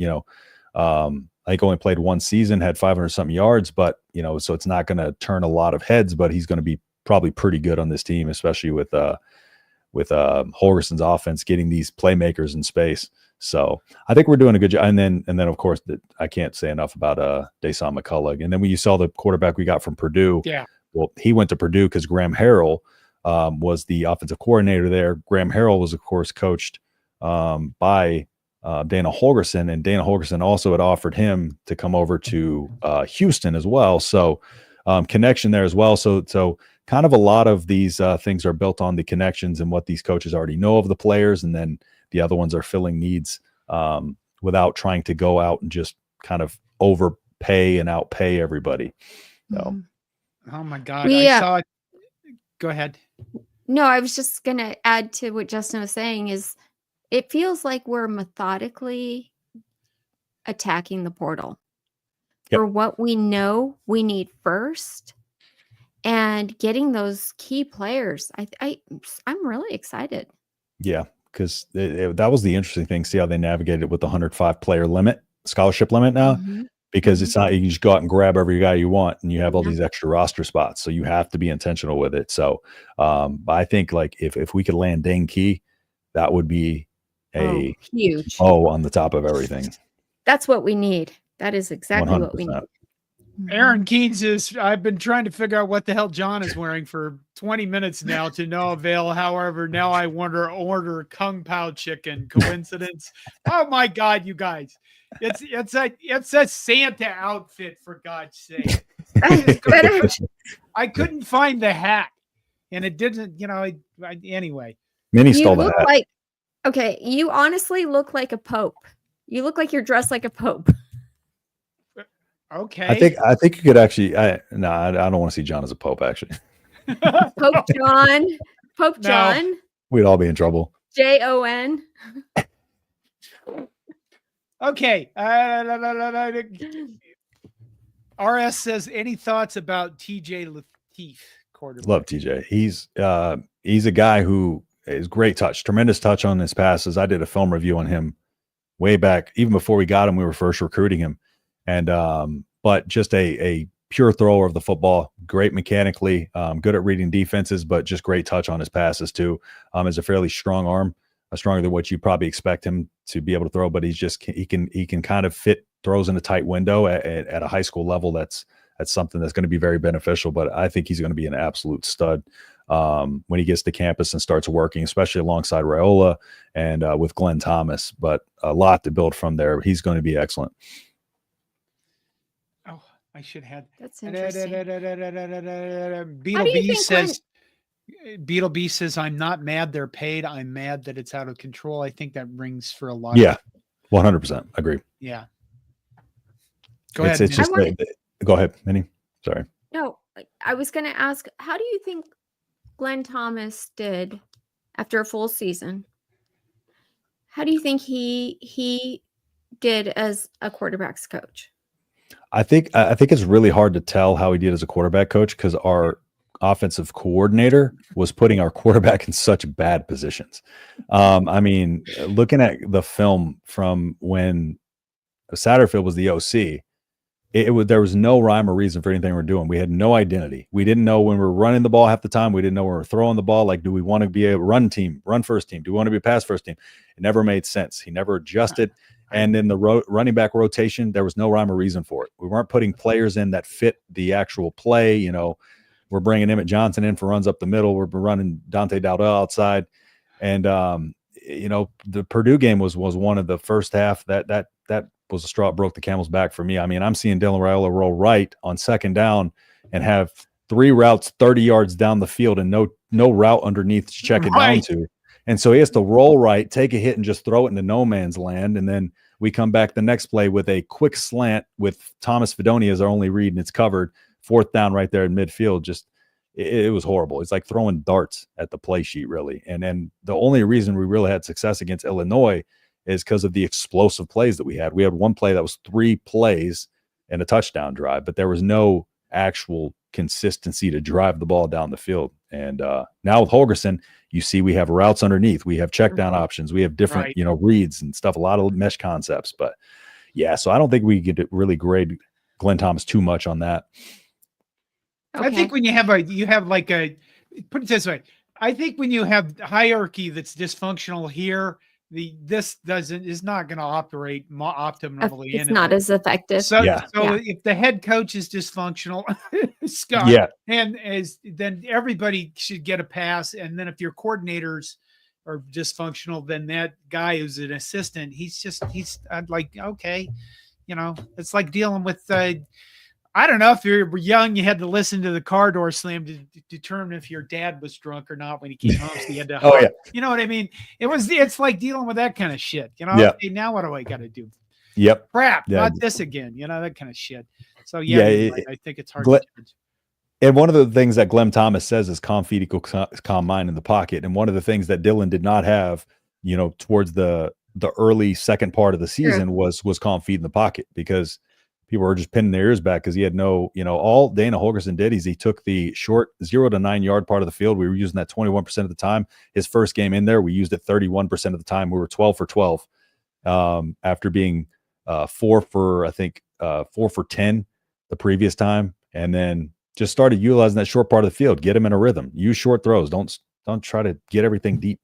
I think only played one season, had 500 something yards, but so it's not going to turn a lot of heads, but he's going to be probably pretty good on this team, especially with Holgerson's offense, getting these playmakers in space. So I think we're doing a good job. And then of course, I can't say enough about Dasan McCullough. And then when you saw the quarterback we got from Purdue, well, he went to Purdue because Graham Harrell was the offensive coordinator there. Graham Harrell was, of course, coached by Dana Holgerson, and Dana Holgerson also had offered him to come over to Houston as well. So connection there as well. So kind of a lot of these things are built on the connections and what these coaches already know of the players, and then the other ones are filling needs without trying to go out and just kind of overpay and outpay everybody. So, oh my God, I saw it. Go ahead. No, I was just going to add to what Justin was saying is it feels like we're methodically attacking the portal for what we know we need first, and getting those key players. I'm really excited. Yeah, because that was the interesting thing. See how they navigated it with the 105 player limit, scholarship limit now. because it's not, you can just go out and grab every guy you want and you have all Yeah. these extra roster spots. So you have to be intentional with it. So I think like if we could land Dane Key, that would be a huge. on the top of everything. That's what we need. That is exactly what we 100%. need. Aaron Keynes is, I've been trying to figure out what the hell John is wearing for 20 minutes now to no avail. However, now I order Kung Pao chicken. Coincidence? Oh my God, you guys. It's a Santa outfit, for God's sake. I couldn't find the hat. And it didn't, anyway. Minnie You stole the look hat. like, okay, you honestly look like a pope. You look like you're dressed like a pope. Okay. I think you could actually. I don't want to see John as a pope. Actually, Pope John. Pope No. John. we'd all be in trouble. Jon. Okay. RS says, any thoughts about TJ Lateef, quarterback? Love TJ. He's a guy who is great touch, tremendous touch on his passes. I did a film review on him way back, even before we got him. We were first recruiting him, and but just a pure thrower of the football, great mechanically, good at reading defenses, but just great touch on his passes too. Has a fairly strong arm, stronger than what you probably expect him to be able to throw. But he can kind of fit throws in a tight window at a high school level. That's something that's going to be very beneficial. But I think he's going to be an absolute stud when he gets to campus and starts working, especially alongside Raiola and with Glenn Thomas. But a lot to build from there. He's going to be excellent. Oh, I should have. That's interesting. Beetle do you B think says, Beetle B says, I'm not mad they're paid. I'm mad that it's out of control. I think that rings for a lot. Yeah, 100%. Agree. Yeah. Go ahead. It's just go ahead, Minnie. Sorry. No, I was going to ask, how do you think Glenn Thomas did after a full season? How do you think he did as a quarterback's coach? I think it's really hard to tell how he did as a quarterback coach because our offensive coordinator was putting our quarterback in such bad positions. I mean, looking at the film from when Satterfield was the OC, there was no rhyme or reason for anything we're doing. We had no identity. We didn't know when we were running the ball half the time. We didn't know when we were throwing the ball. Like, do we want to be a run team, run first team? Do we want to be a pass first team? It never made sense. He never adjusted. And in the running back rotation, there was no rhyme or reason for it. We weren't putting players in that fit the actual play. We're bringing Emmett Johnson in for runs up the middle. We're running Dante Dowdell outside. And, the Purdue game was one of the first half that was a straw that broke the camel's back for me. I mean, I'm seeing Dylan Raiola roll right on second down and have 3 routes 30 yards down the field and no route underneath to check it down to. And so he has to roll right, take a hit, and just throw it into no man's land. And then we come back the next play with a quick slant with Thomas Fidoni as our only read, and it's covered. 4th down right there in midfield. Just it was horrible. It's like throwing darts at the play sheet, really. And then the only reason we really had success against Illinois is because of the explosive plays that we had. We had one play that was 3 plays and a touchdown drive, but there was no actual consistency to drive the ball down the field. And now with Holgerson, you see we have routes underneath. We have check down options. We have different, reads and stuff, a lot of mesh concepts. But, yeah, so I don't think we could really grade Glenn Thomas too much on that. Okay. I think when you have put it this way, I think when you have hierarchy that's dysfunctional here, this is not going to operate optimally. It's not as effective. So if the head coach is dysfunctional, Scott, then everybody should get a pass. And then if your coordinators are dysfunctional, then that guy who's an assistant, he's like, okay, it's like dealing with I don't know, if you're young, you had to listen to the car door slam to determine if your dad was drunk or not when he came home. So you had to, you know what I mean? It's like dealing with that kind of shit. Okay, now what do I got to do? Yep. Crap, not this again. That kind of shit. So I think it's hard to judge. And one of the things that Glenn Thomas says is calm feet equals calm mind in the pocket. And one of the things that Dylan did not have, towards the early second part of the season was calm feet in the pocket, because people were just pinning their ears back because he had no, all Dana Holgerson did is he took the short 0 to 9 yard part of the field. We were using that 21% of the time. His first game in there, we used it 31% of the time. We were 12 for 12 after being 4 for, I think, 4 for 10 the previous time, and then just started utilizing that short part of the field. Get him in a rhythm. Use short throws. Don't try to get everything deep.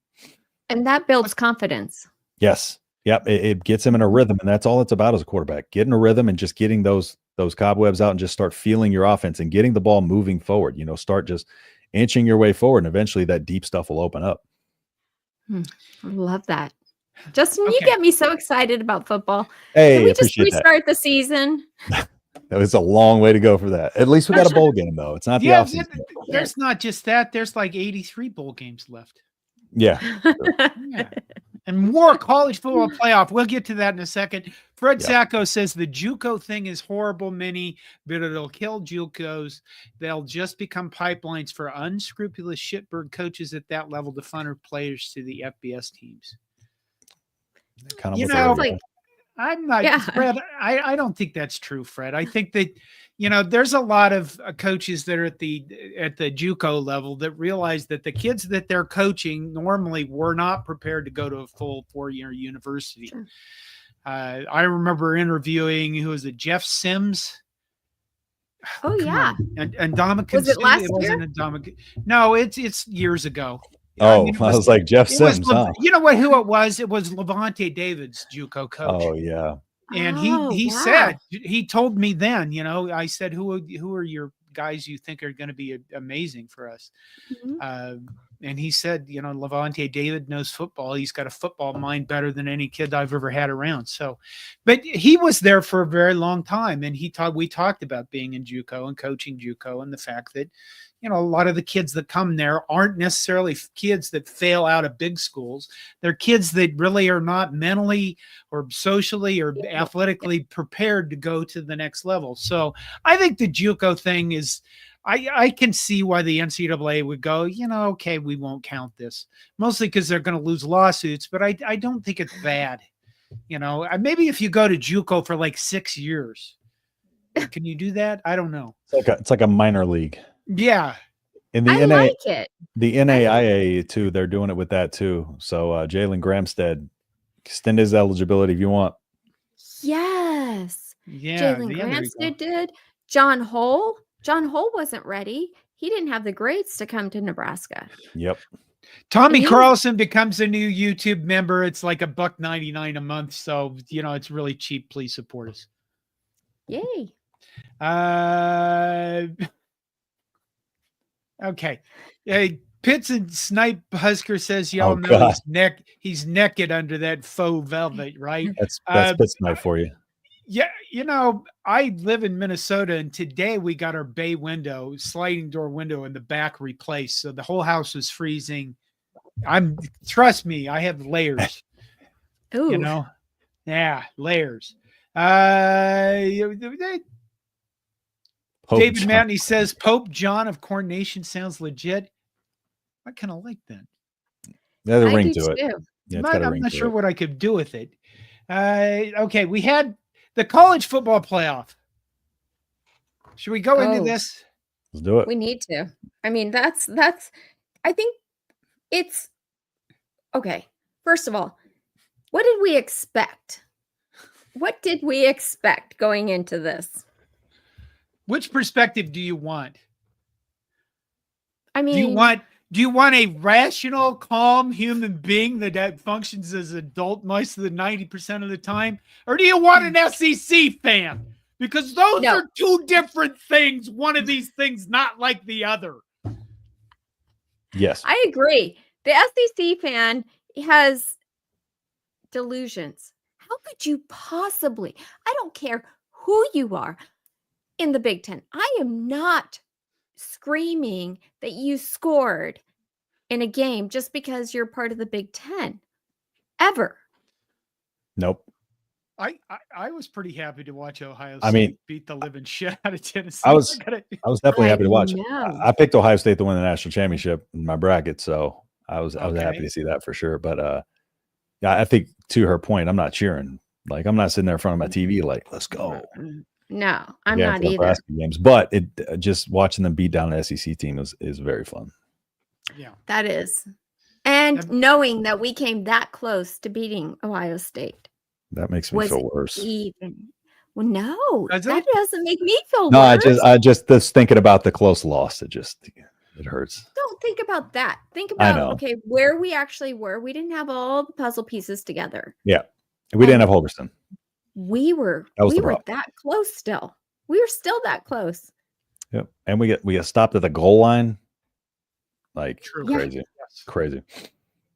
And that builds confidence. Yes. Yep. It gets him in a rhythm, and that's all it's about as a quarterback. Get in a rhythm and just getting those cobwebs out and just start feeling your offense and getting the ball moving forward. Start just inching your way forward, and eventually that deep stuff will open up. I love that. Justin, you Okay. get me so excited about football. Hey, Can we just appreciate that. restart the season? That was a long way to go for that. At least we got a bowl game, though. It's not the Yeah, offseason. there's not just that. There's like 83 bowl games left. Yeah. Yeah. And more college football playoff. We'll get to that in a second. Fred Zacco says the JUCO thing is horrible, Minnie, but it'll kill JUCOs. They'll just become pipelines for unscrupulous shitbird coaches at that level to funnel players to the FBS teams. Kind of You what know, they're doing. I'm not, Yeah. Fred. I don't think that's true, Fred. I think that, there's a lot of coaches that are at the JUCO level that realize that the kids that they're coaching normally were not prepared to go to a full 4-year university. Sure. I remember interviewing, who was it, Jeff Sims? Oh, Come yeah. on. And Ndamukong Was it Suh. last It wasn't Ndamukong. No, it's years ago. Oh, it I was like Jeff it was Sims, huh? You know what? Who it was? It was Levante David's JUCO coach. Oh, yeah. And Oh, he wow. said, he told me then, I said, who are your guys you think are going to be amazing for us? Mhm. And he said, Levante David knows football. He's got a football mind better than any kid I've ever had around. So, but he was there for a very long time. And we talked about being in JUCO and coaching JUCO and the fact that, a lot of the kids that come there aren't necessarily kids that fail out of big schools. They're kids that really are not mentally or socially or athletically prepared to go to the next level. So I think the JUCO thing is, I can see why the NCAA would go, okay, we won't count this, mostly because they're going to lose lawsuits, but I don't think it's bad. Maybe if you go to JUCO for like 6 years, can you do that? I don't know. It's like a minor league. Yeah. In the I NA, like it. the NAIA too, they're doing it with that too. So Jalen Gramstead, extend his eligibility if you want. Yes. Yeah. Jalen there you go. Gramstead did. John Hole wasn't ready. He didn't have the grades to come to Nebraska. Yep. Tommy And he Carlson becomes a new YouTube member. It's like $1.99 a month. So, it's really cheap. Please support us. Yay. Okay. Hey, Pitts and Snipe Husker says, y'all Oh, know God. he's naked under that faux velvet, right? That's Uh, Pitts night for you. Yeah. I live in Minnesota, and today we got our bay window, sliding door window in the back replaced. So the whole house was freezing. Trust me, I have layers. Ooh. Yeah, layers. Pope David John. Mountain says Pope John of Corn Nation sounds legit. I kind of like that. There's a I ring do to it. too. Yeah, it's got a I'm ring not to sure it. what I could do with it. Okay, we had the college football playoff. Should we go into Oh. this? Let's do it. We need to. I mean, that's I think it's okay. First of all, what did we expect? What did we expect going into this? Which perspective do you want? I mean, Do you want a rational, calm human being that functions as an adult most of the 90% of the time? Or do you want an SEC fan? Because those No. are two different things. One of these things not like the other. Yes. I agree. The SEC fan has delusions. How could you possibly? I don't care who you are in the Big Ten. I am not screaming that you scored in a game just because you're part of the Big Ten. Ever. Nope. I was pretty happy to watch Ohio I State mean, beat the living shit out of Tennessee. I was definitely happy to watch it. know. I picked Ohio State to win the national championship in my bracket, so I was Okay. happy to see that for sure. But yeah, I think to her point, I'm not cheering. Like I'm not sitting there in front of my TV like, let's go. No, I'm Yeah, not for either. Nebraska games, but it just watching them beat down an SEC team is very fun. Yeah. That is. And Yep. knowing that we came that close to beating Ohio State That makes me was feel worse. Well, no, Does that it? doesn't make me feel No, worse. I just thinking about the close loss. It hurts. Don't think about that. Think I about, know. okay, where we actually were. We didn't have all the puzzle pieces together. Yeah, we didn't And have Holgerston. We were That was the we were problem. that close still. We were still that close. Yep, and we get stopped at the goal line. Like True. Yeah. crazy, crazy.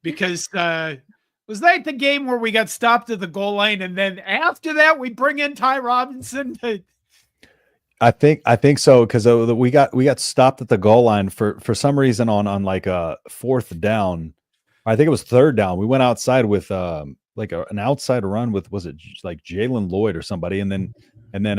Because was that the game where we got stopped at the goal line, and then after that we bring in Ty Robinson? I think so, because we got stopped at the goal line for some reason on like a 4th down. I think it was 3rd down. We went outside with like an outside run with, was it like Jalen Lloyd or somebody, and then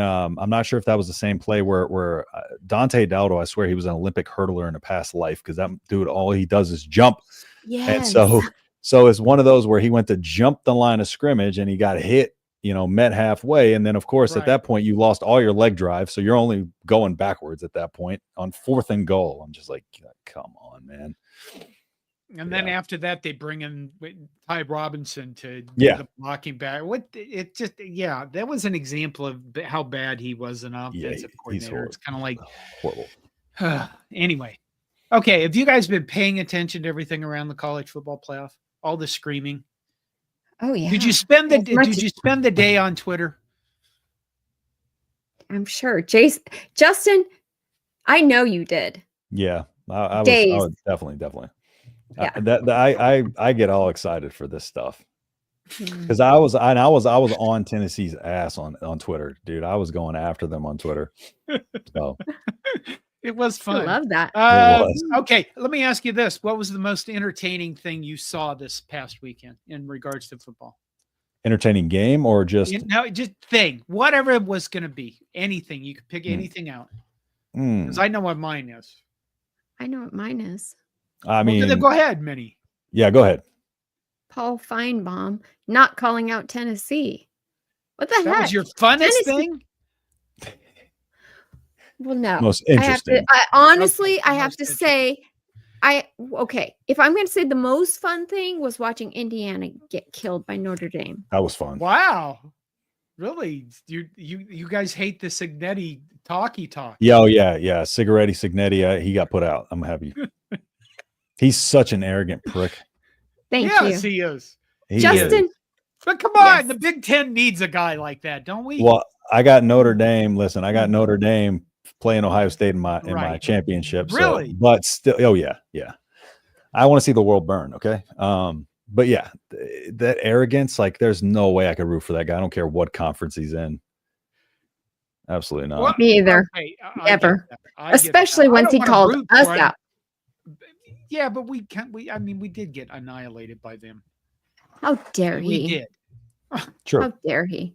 I'm not sure if that was the same play where Dante Dowdo, I swear he was an Olympic hurdler in a past life, because that dude, all he does is jump. Yes. And so it's one of those where he went to jump the line of scrimmage and he got hit, met halfway. And then, of course, Right. at that point, you lost all your leg drive. So you're only going backwards at that point on 4th and goal. I'm just like, come on, man. And then after that, they bring in Ty Robinson to do Yeah. the blocking back. That was an example of how bad he was an offensive he's coordinator. It's kind of like, horrible. anyway. Okay, have you guys been paying attention to everything around the college football playoff? All the screaming. Oh yeah. Did you spend the As much Did you spend the day on Twitter? I'm sure. Justin, I know you did. Yeah. I Days. was definitely. Yeah. I get all excited for this stuff. Hmm. Because I was on Tennessee's ass on Twitter, dude. I was going after them on Twitter. So It was I fun. love that. was. Okay, let me ask you this: what was the most entertaining thing you saw this past weekend in regards to football? entertaining game or just Just thing, whatever it was going to be, anything. You could pick anything out, because I know what mine is. I know what mine is. I mean, Well, go ahead, Minnie. yeah, go ahead. Paul Feinbaum not calling out Tennessee. What the That heck? was your funnest Tennessee- thing. Well, no. Most I have to. interesting. Honestly, Okay, I have most to interesting. say, if I'm going to say the most fun thing was watching Indiana get killed by Notre Dame. That was fun. Wow, really? You guys hate the Signetti talkie talk? Yeah, oh yeah. Cigaretti Signetti, he got put out. I'm happy. He's such an arrogant prick. Thank Yes, you, he is. He Justin. is. But come on, Yes. the Big Ten needs a guy like that, don't we? Well, I got Notre Dame. Listen, I got Notre Dame playing Ohio State in my Right. championship. Really? So, but still, oh yeah. I want to see the world burn. Okay. But yeah, that arrogance, like there's no way I could root for that guy. I don't care what conference he's in. Absolutely not. Well, Me either. okay, Never. I get that. Especially I once don't he wanna called root us for him. out. Yeah, but we can't. I mean, we did get annihilated by them. How dare We he? did. True. How dare he?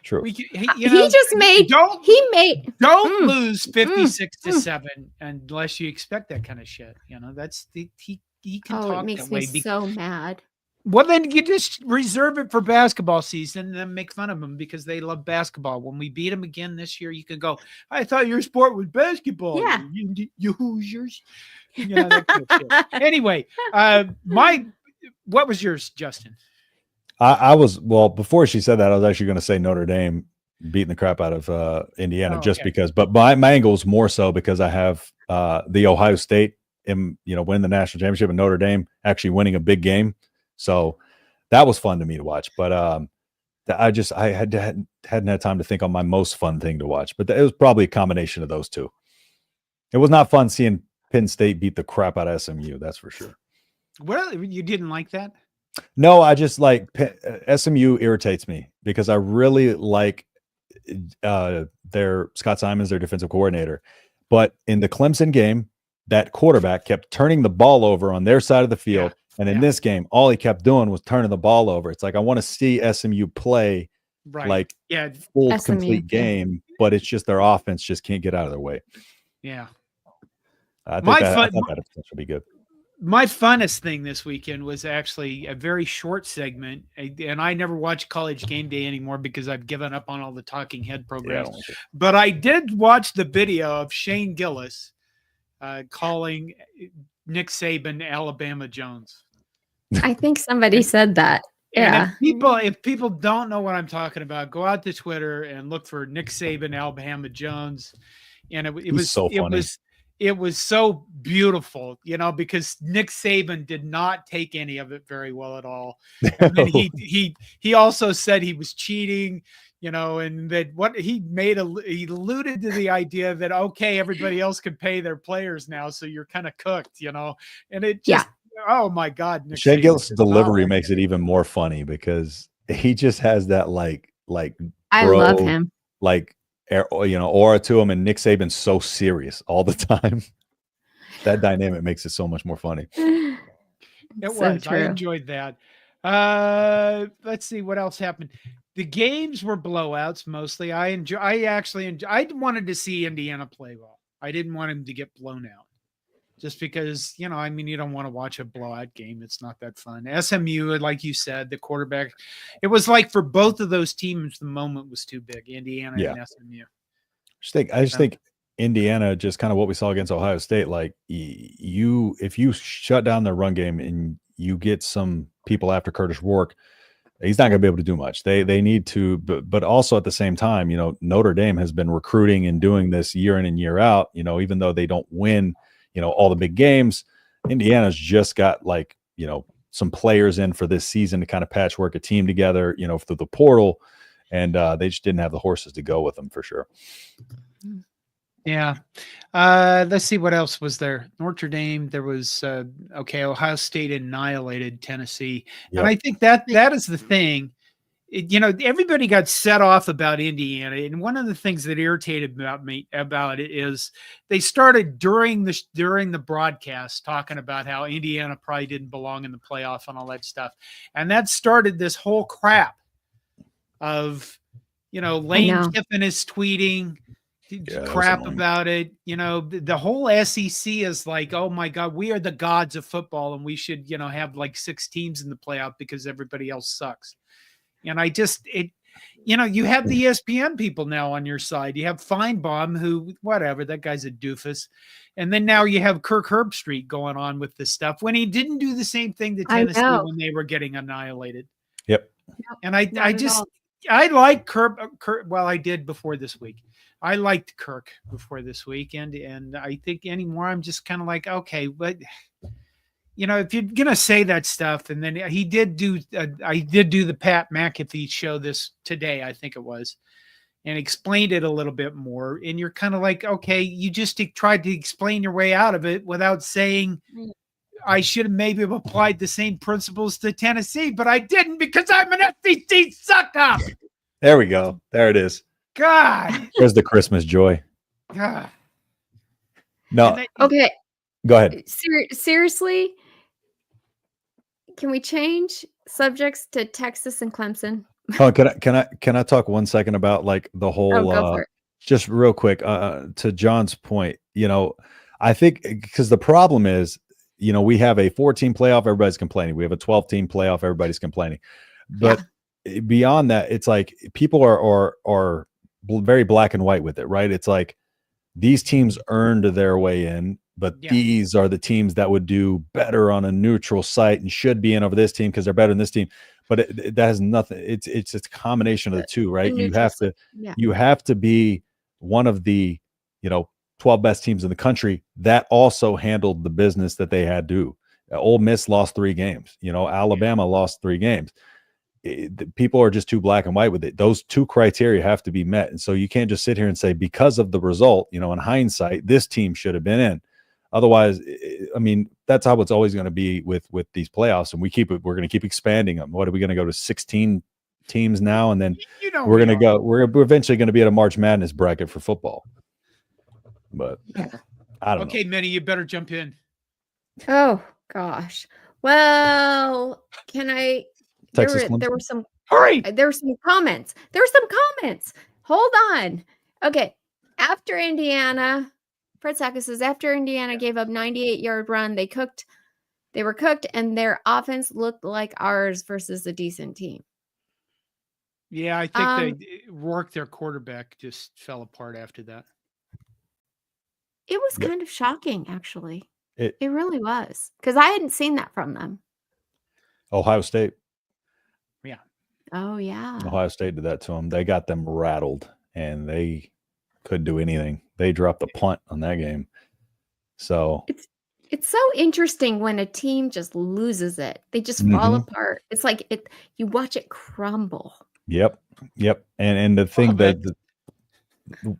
True. We, He just made. don't He made. don't Mm, lose 56-7 unless you expect that kind of shit. That's he can Oh, talk it makes that way. me so mad. Well, then you just reserve it for basketball season and then make fun of them because they love basketball. When we beat them again this year, you can go, I thought your sport was basketball. Yeah. You Hoosiers. That kind of shit. Anyway, what was yours, Justin? I was, well, before she said that, I was actually going to say Notre Dame beating the crap out of Indiana Okay. because, but my angle is more so because I have the Ohio State win the national championship and Notre Dame actually winning a big game. So that was fun to me to watch. But I hadn't had time to think on my most fun thing to watch. But it was probably a combination of those two. It was not fun seeing Penn State beat the crap out of SMU. That's for sure. Well, you didn't like that? No, I just like SMU irritates me because I really like their Scott Simons, their defensive coordinator. But in the Clemson game, that quarterback kept turning the ball over on their side of the field. And in this game, all he kept doing was turning the ball over. It's like, I want to see SMU play like full SMU, complete game, but it's just their offense just can't get out of their way. Yeah. I thought that potential be good. My funnest thing this weekend was actually a very short segment, and I never watch College Game Day anymore because I've given up on all the talking head programs. Yeah, but I did watch the video of Shane Gillis calling Nick Saban Alabama Jones. I think somebody said that. And Yeah. if people don't know what I'm talking about, go out to Twitter and look for Nick Saban, Alabama Jones, and He's so funny. it was so beautiful, because Nick Saban did not take any of it very well at all. And then he also said he was cheating, and that he alluded to the idea that, okay, everybody else can pay their players now, so you're kind of cooked, and it just, oh my God, Nick Shea Saban Gillis' did not delivery like makes it even more funny because he just has that like I love him. like aura to him, and Nick Saban's so serious all the time. That dynamic makes it so much more funny. It So was. I true. enjoyed that. Let's see what else happened. The games were blowouts mostly. I wanted to see Indiana play well. I didn't want him to get blown out. Just because, you don't want to watch a blowout game. It's not that fun. SMU, like you said, the quarterback, it was like for both of those teams, the moment was too big, Indiana and SMU. I just think Indiana, just kind of what we saw against Ohio State, like if you shut down their run game and you get some people after Curtis Rourke, he's not going to be able to do much. They need to, but also at the same time, Notre Dame has been recruiting and doing this year in and year out, even though they don't win all the big games. Indiana's just got some players in for this season to kind of patchwork a team together, through the portal, and they just didn't have the horses to go with them for sure. Yeah. Let's see what else was there. Notre Dame. There was Ohio State annihilated Tennessee, and I think that is the thing. Everybody got set off about Indiana, and one of the things that irritated me about it is they started during the broadcast talking about how Indiana probably didn't belong in the playoff and all that stuff, and that started this whole crap of Lane Kiffin is tweeting crap about it. The whole SEC is like, oh my God, we are the gods of football, and we should have like 6 teams in the playoff because everybody else sucks. And you have the ESPN people now on your side. You have Feinbaum, who, whatever, that guy's a doofus. And then now you have Kirk Herbstreit going on with this stuff when he didn't do the same thing to Tennessee when they were getting annihilated. Yep. And I like Kirk. Well, I did before this week. I liked Kirk before this week. And I think anymore, I'm just kind of like, okay, but if you're going to say that stuff, and then I did do the Pat McAfee show this today, I think it was, and explained it a little bit more. And you're kind of like, okay, you just tried to explain your way out of it without saying I should have maybe applied the same principles to Tennessee, but I didn't because I'm an SEC sucker. There we go. There it is. God. There's the Christmas joy. God. No. Okay. Go ahead. Seriously, can we change subjects to Texas and Clemson? Oh, can I talk 1 second about like the whole go for it. Just real quick to John's point, I think because the problem is, we have a 14 playoff, everybody's complaining. We have a 12-team playoff, everybody's complaining. But beyond that, it's like people are very black and white with it, right? It's like these teams earned their way in, but these are the teams that would do better on a neutral site and should be in over this team because they're better than this team. But that has nothing. It's a combination of the two, right? You have to be one of the 12 best teams in the country that also handled the business that they had to. Ole Miss lost 3 games. Alabama lost 3 games. People are just too black and white with it. Those 2 criteria have to be met, and so you can't just sit here and say because of the result, in hindsight, this team should have been in. Otherwise, I mean, that's how it's always going to be with these playoffs, and we're going to keep expanding them. What are we going to go to 16 teams now, and then we're eventually going to be at a March Madness bracket for football. But I don't know. Okay, Minnie, you better jump in. Oh gosh. Well, can I? There were some. Hurry! There were some comments. Hold on. Okay. After Indiana, Fred Sackis says after Indiana gave up 98-yard run, they were cooked, and their offense looked like ours versus a decent team. Yeah, I think Rourke, their quarterback, just fell apart after that. It was kind of shocking, actually. It really was, because I hadn't seen that from them. Ohio State. Oh yeah. Ohio State did that to them. They got them rattled, and they couldn't do anything. They dropped a punt on that game. So It's so interesting when a team just loses it. They just fall Mhm. apart. It's like you watch it crumble. Yep. And the thing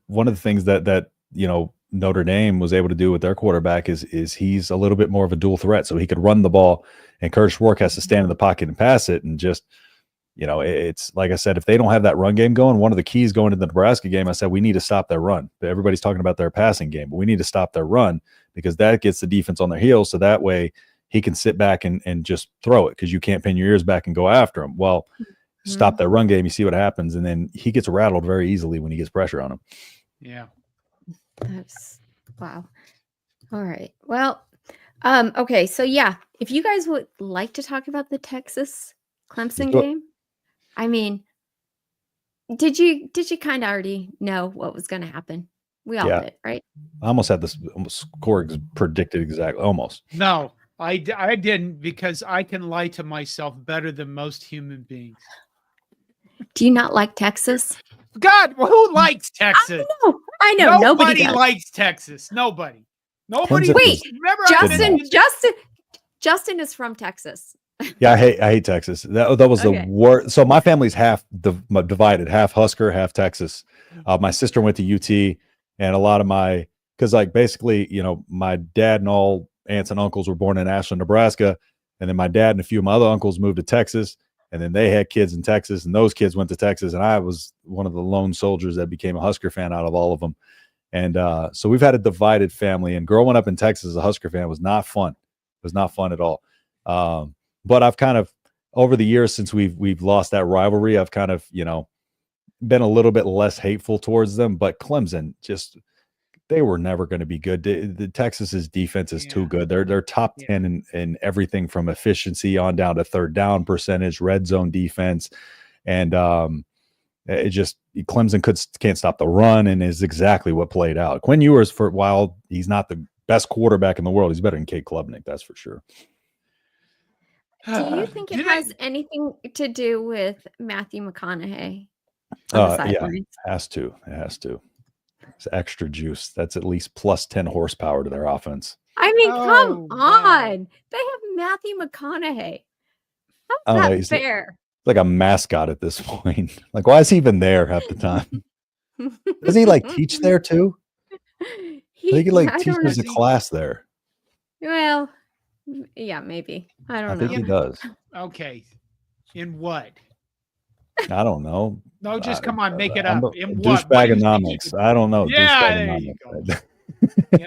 one of the things that Notre Dame was able to do with their quarterback is he's a little bit more of a dual threat, so he could run the ball, and Kirk Herbstreit has to stand in the pocket and pass it, and just it's like I said, if they don't have that run game going, one of the keys going to the Nebraska game, I said we need to stop their run. Everybody's talking about their passing game, but we need to stop their run because that gets the defense on their heels, so that way he can sit back and just throw it because you can't pin your ears back and go after him. Well, stop that run game, you see what happens, and then he gets rattled very easily when he gets pressure on him. Yeah. That's wow. All right. Well, okay. So yeah, if you guys would like to talk about the Texas Clemson game, I mean, did you kind of already know what was going to happen? We all did, right? I almost had this score predicted exactly. Almost. No, I didn't, because I can lie to myself better than most human beings. Do you not like Texas? God, who likes Texas? I know. Nobody likes Texas. Nobody. Wait, remember Justin is from Texas. Yeah, I hate Texas. That was the worst. So my family's half divided, half Husker, half Texas. My sister went to UT, and a lot of because like basically, my dad and all aunts and uncles were born in Ashland, Nebraska, and then my dad and a few of my other uncles moved to Texas, and then they had kids in Texas, and those kids went to Texas, and I was one of the lone soldiers that became a Husker fan out of all of them. And so we've had a divided family, and growing up in Texas as a Husker fan was not fun. It was not fun at all. But I've kind of, over the years since we've lost that rivalry, I've kind of, been a little bit less hateful towards them. But Clemson, they were never going to be good. The Texas's defense is too good. They're top 10 in everything from efficiency on down to third down percentage, red zone defense. And Clemson can't stop the run, and is exactly what played out. Quinn Ewers, while he's not the best quarterback in the world, he's better than Kate Klubnik, that's for sure. Do you think it has anything to do with Matthew McConaughey on the sidelines? It has to. It's extra juice. That's at least plus 10 horsepower to their offense. I mean, come on. They have Matthew McConaughey. How's that fair? Like a mascot at this point. Like, why is he even there half the time? Does he teach there too? He teaches a class there. Well, yeah, maybe. I don't know. I think he does. Okay. In what? I don't know. No, just come on, make it up. In what? Douchebagonomics. I don't know. Yeah, there you go.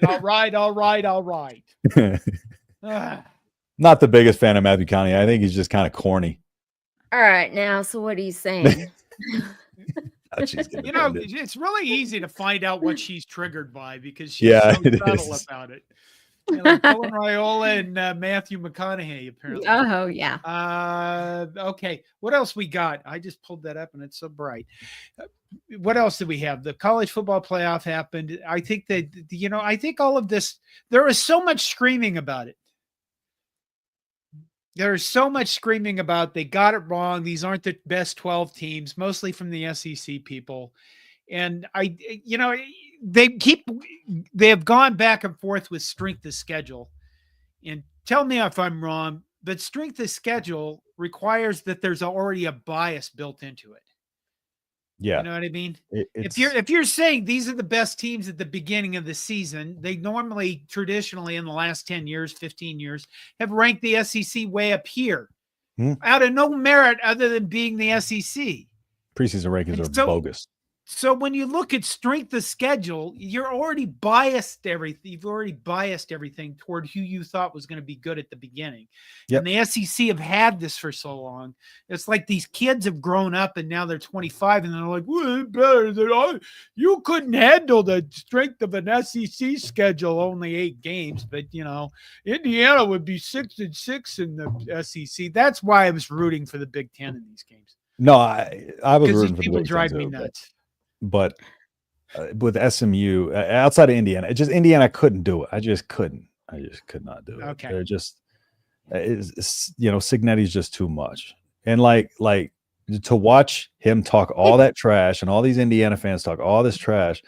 All right. Not the biggest fan of Matthew McConaughey. I think he's just kind of corny. All right, now, so what are you saying? It's really easy to find out what she's triggered by, because she's so subtle about it. Like Colin Raiola and Matthew McConaughey, apparently. Oh, yeah. Okay. What else we got? I just pulled that up and it's so bright. What else did we have? The college football playoff happened. I think that, I think all of this, there was so much screaming about it. There's so much screaming about they got it wrong. These aren't the best 12 teams, mostly from the SEC people. And they have gone back and forth with strength of schedule. And tell me if I'm wrong, but strength of schedule requires that there's already a bias built into it. Yeah. You know what I mean? If you're saying these are the best teams at the beginning of the season, they normally, traditionally in the last 10 years, 15 years, have ranked the SEC way up here out of no merit other than being the SEC. Preseason rankings are bogus. So when you look at strength of schedule, you're already biased everything. You've already biased everything toward who you thought was going to be good at the beginning. Yep. And the SEC have had this for so long. It's like these kids have grown up and now they're 25 and they're like, well, better than you couldn't handle the strength of an SEC schedule, only 8 games. But, Indiana would be 6-6 in the SEC. That's why I was rooting for the Big Ten in these games. No, I was rooting for the Big Ten. Drive me nuts. But with SMU, outside of Indiana, Indiana couldn't do it. I just could not do it. Okay. They're just, Cignetti's just too much. And like to watch him talk all that trash and all these Indiana fans talk all this trash,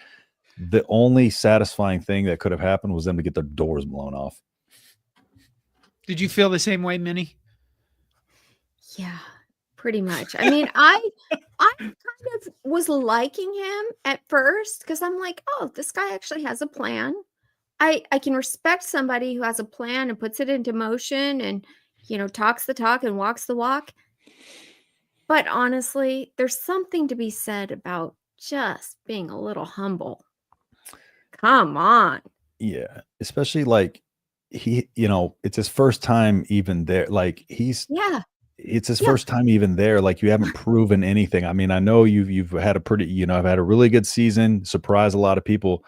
the only satisfying thing that could have happened was them to get their doors blown off. Did you feel the same way, Minnie? Yeah, pretty much. I mean, I kind of was liking him at first because I'm like, oh, this guy actually has a plan. I can respect somebody who has a plan and puts it into motion and, talks the talk and walks the walk. But honestly, there's something to be said about just being a little humble. Come on. Yeah, especially like he, it's his first time even there. Like it's his first time even there. Like you haven't proven anything. I mean, I know you've had a pretty, I've had a really good season, surprised a lot of people,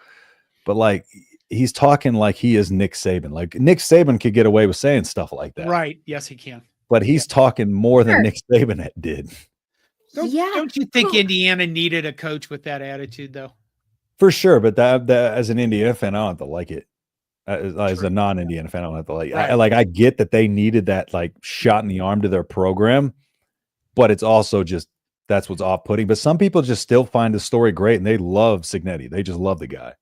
but like he's talking like he is Nick Saban. Like Nick Saban could get away with saying stuff like that. Right. Yes, he can. But he's talking more than Nick Saban did. Don't you think Indiana needed a coach with that attitude, though? For sure, but that as an Indiana fan, I don't have to like it. As a non-Indiana fan, I don't have to like. Right. I get that they needed that like shot in the arm to their program, but it's also just that's what's off-putting. But some people just still find the story great, and they love Cignetti. They just love the guy.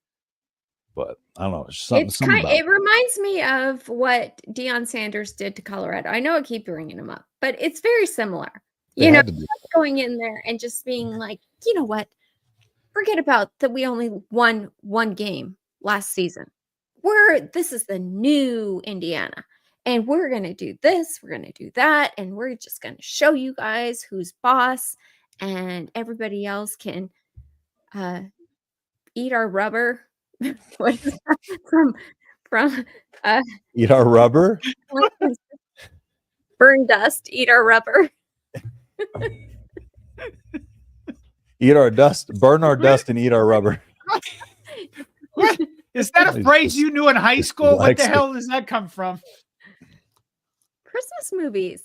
But I don't know. It reminds me of what Deion Sanders did to Colorado. I know I keep bringing him up, but it's very similar. Going in there and just being like, you know what? Forget about that. We only won one game last season. This is the new Indiana, and we're going to do this. We're going to do that. And we're just going to show you guys who's boss, and everybody else can eat our rubber. What is that from eat our rubber? Burn dust, eat our rubber. Eat our dust, burn our dust, and eat our rubber. What? Is that a phrase you knew in high school? What the hell does that come from? Christmas movies.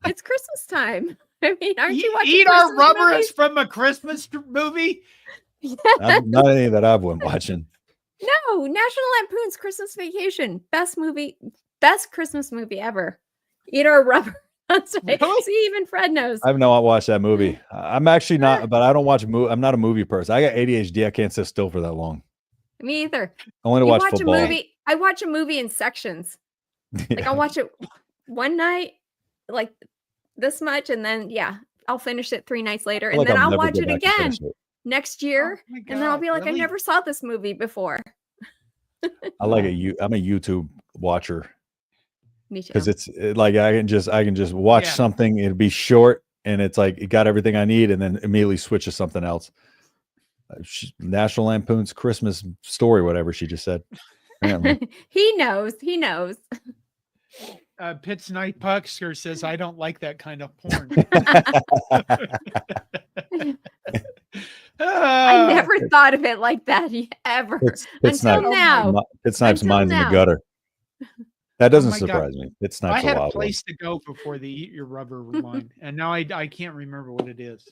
It's Christmas time. I mean, aren't you watching Eat Our Rubber is from a Christmas movie? Yeah. Not any that I've been watching. No, National Lampoon's Christmas Vacation. Best Christmas movie ever. Eat Our Rubber. That's right. Really? See, even Fred knows. I've not watched that movie. I'm actually not, but I don't watch I'm not a movie person. I got ADHD. I can't sit still for that long. Me either. I want to watch football. I watch a movie in sections. Yeah. Like I'll watch it one night, like this much, and then I'll finish it 3 nights later, and then I'll watch it again next year, and then I'll be like, really? I never saw this movie before. I'm a YouTube watcher. Me too. Because it's like I can just watch something. It'll be short, and it's like it got everything I need, and then immediately switch to something else. National Lampoon's Christmas Story, whatever she just said. He knows. Pitt's Night Puckster says, I don't like that kind of porn. I never thought of it like that ever. Until now. Pit Snipe's mind's in the gutter. That doesn't surprise me. Pit Snipe's I had a place to go before the Eat Your Rubber line, and now I can't remember what it is.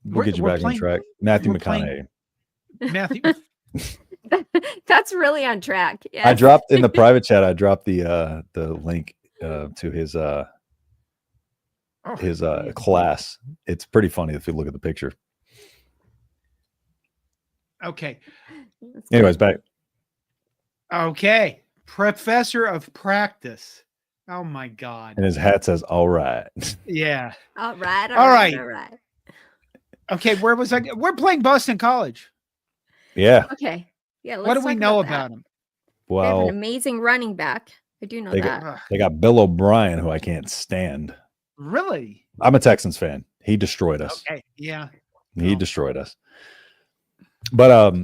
We'll get you back on track. Matthew McConaughey. Matthew. That's really on track. Yes. I dropped in the private chat. I dropped the link to his class. It's pretty funny if you look at the picture. Okay. Anyways, back. Okay. Professor of practice. Oh my God. And his hat says, all right. Yeah. All right. All right. Okay. Where was I? We're playing Boston College. Yeah. Okay. Yeah. What do we know about him? Well, they have Well, an amazing running back. I do know that. they got Bill O'Brien, who I can't stand. Really? I'm a Texans fan. He destroyed us. Okay. Yeah. He destroyed us. But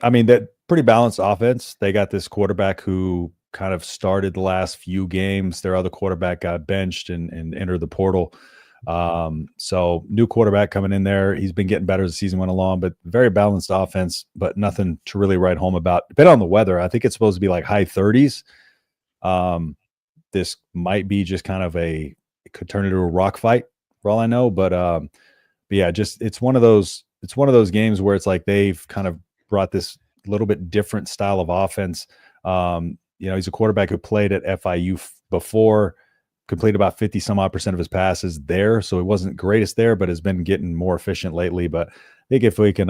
I mean, that pretty balanced offense. They got this quarterback who kind of started the last few games. Their other quarterback got benched and entered the portal. So new quarterback coming in there. He's been getting better as the season went along, but very balanced offense, but nothing to really write home about. Depending on the weather, I think it's supposed to be like high 30s. This might be just kind of it could turn into a rock fight for all I know, but yeah, just it's one of those games where it's like they've kind of brought this little bit different style of offense. He's a quarterback who played at FIU before, completed about 50 some odd % of his passes there. So it wasn't greatest there, but has been getting more efficient lately. But I think if we can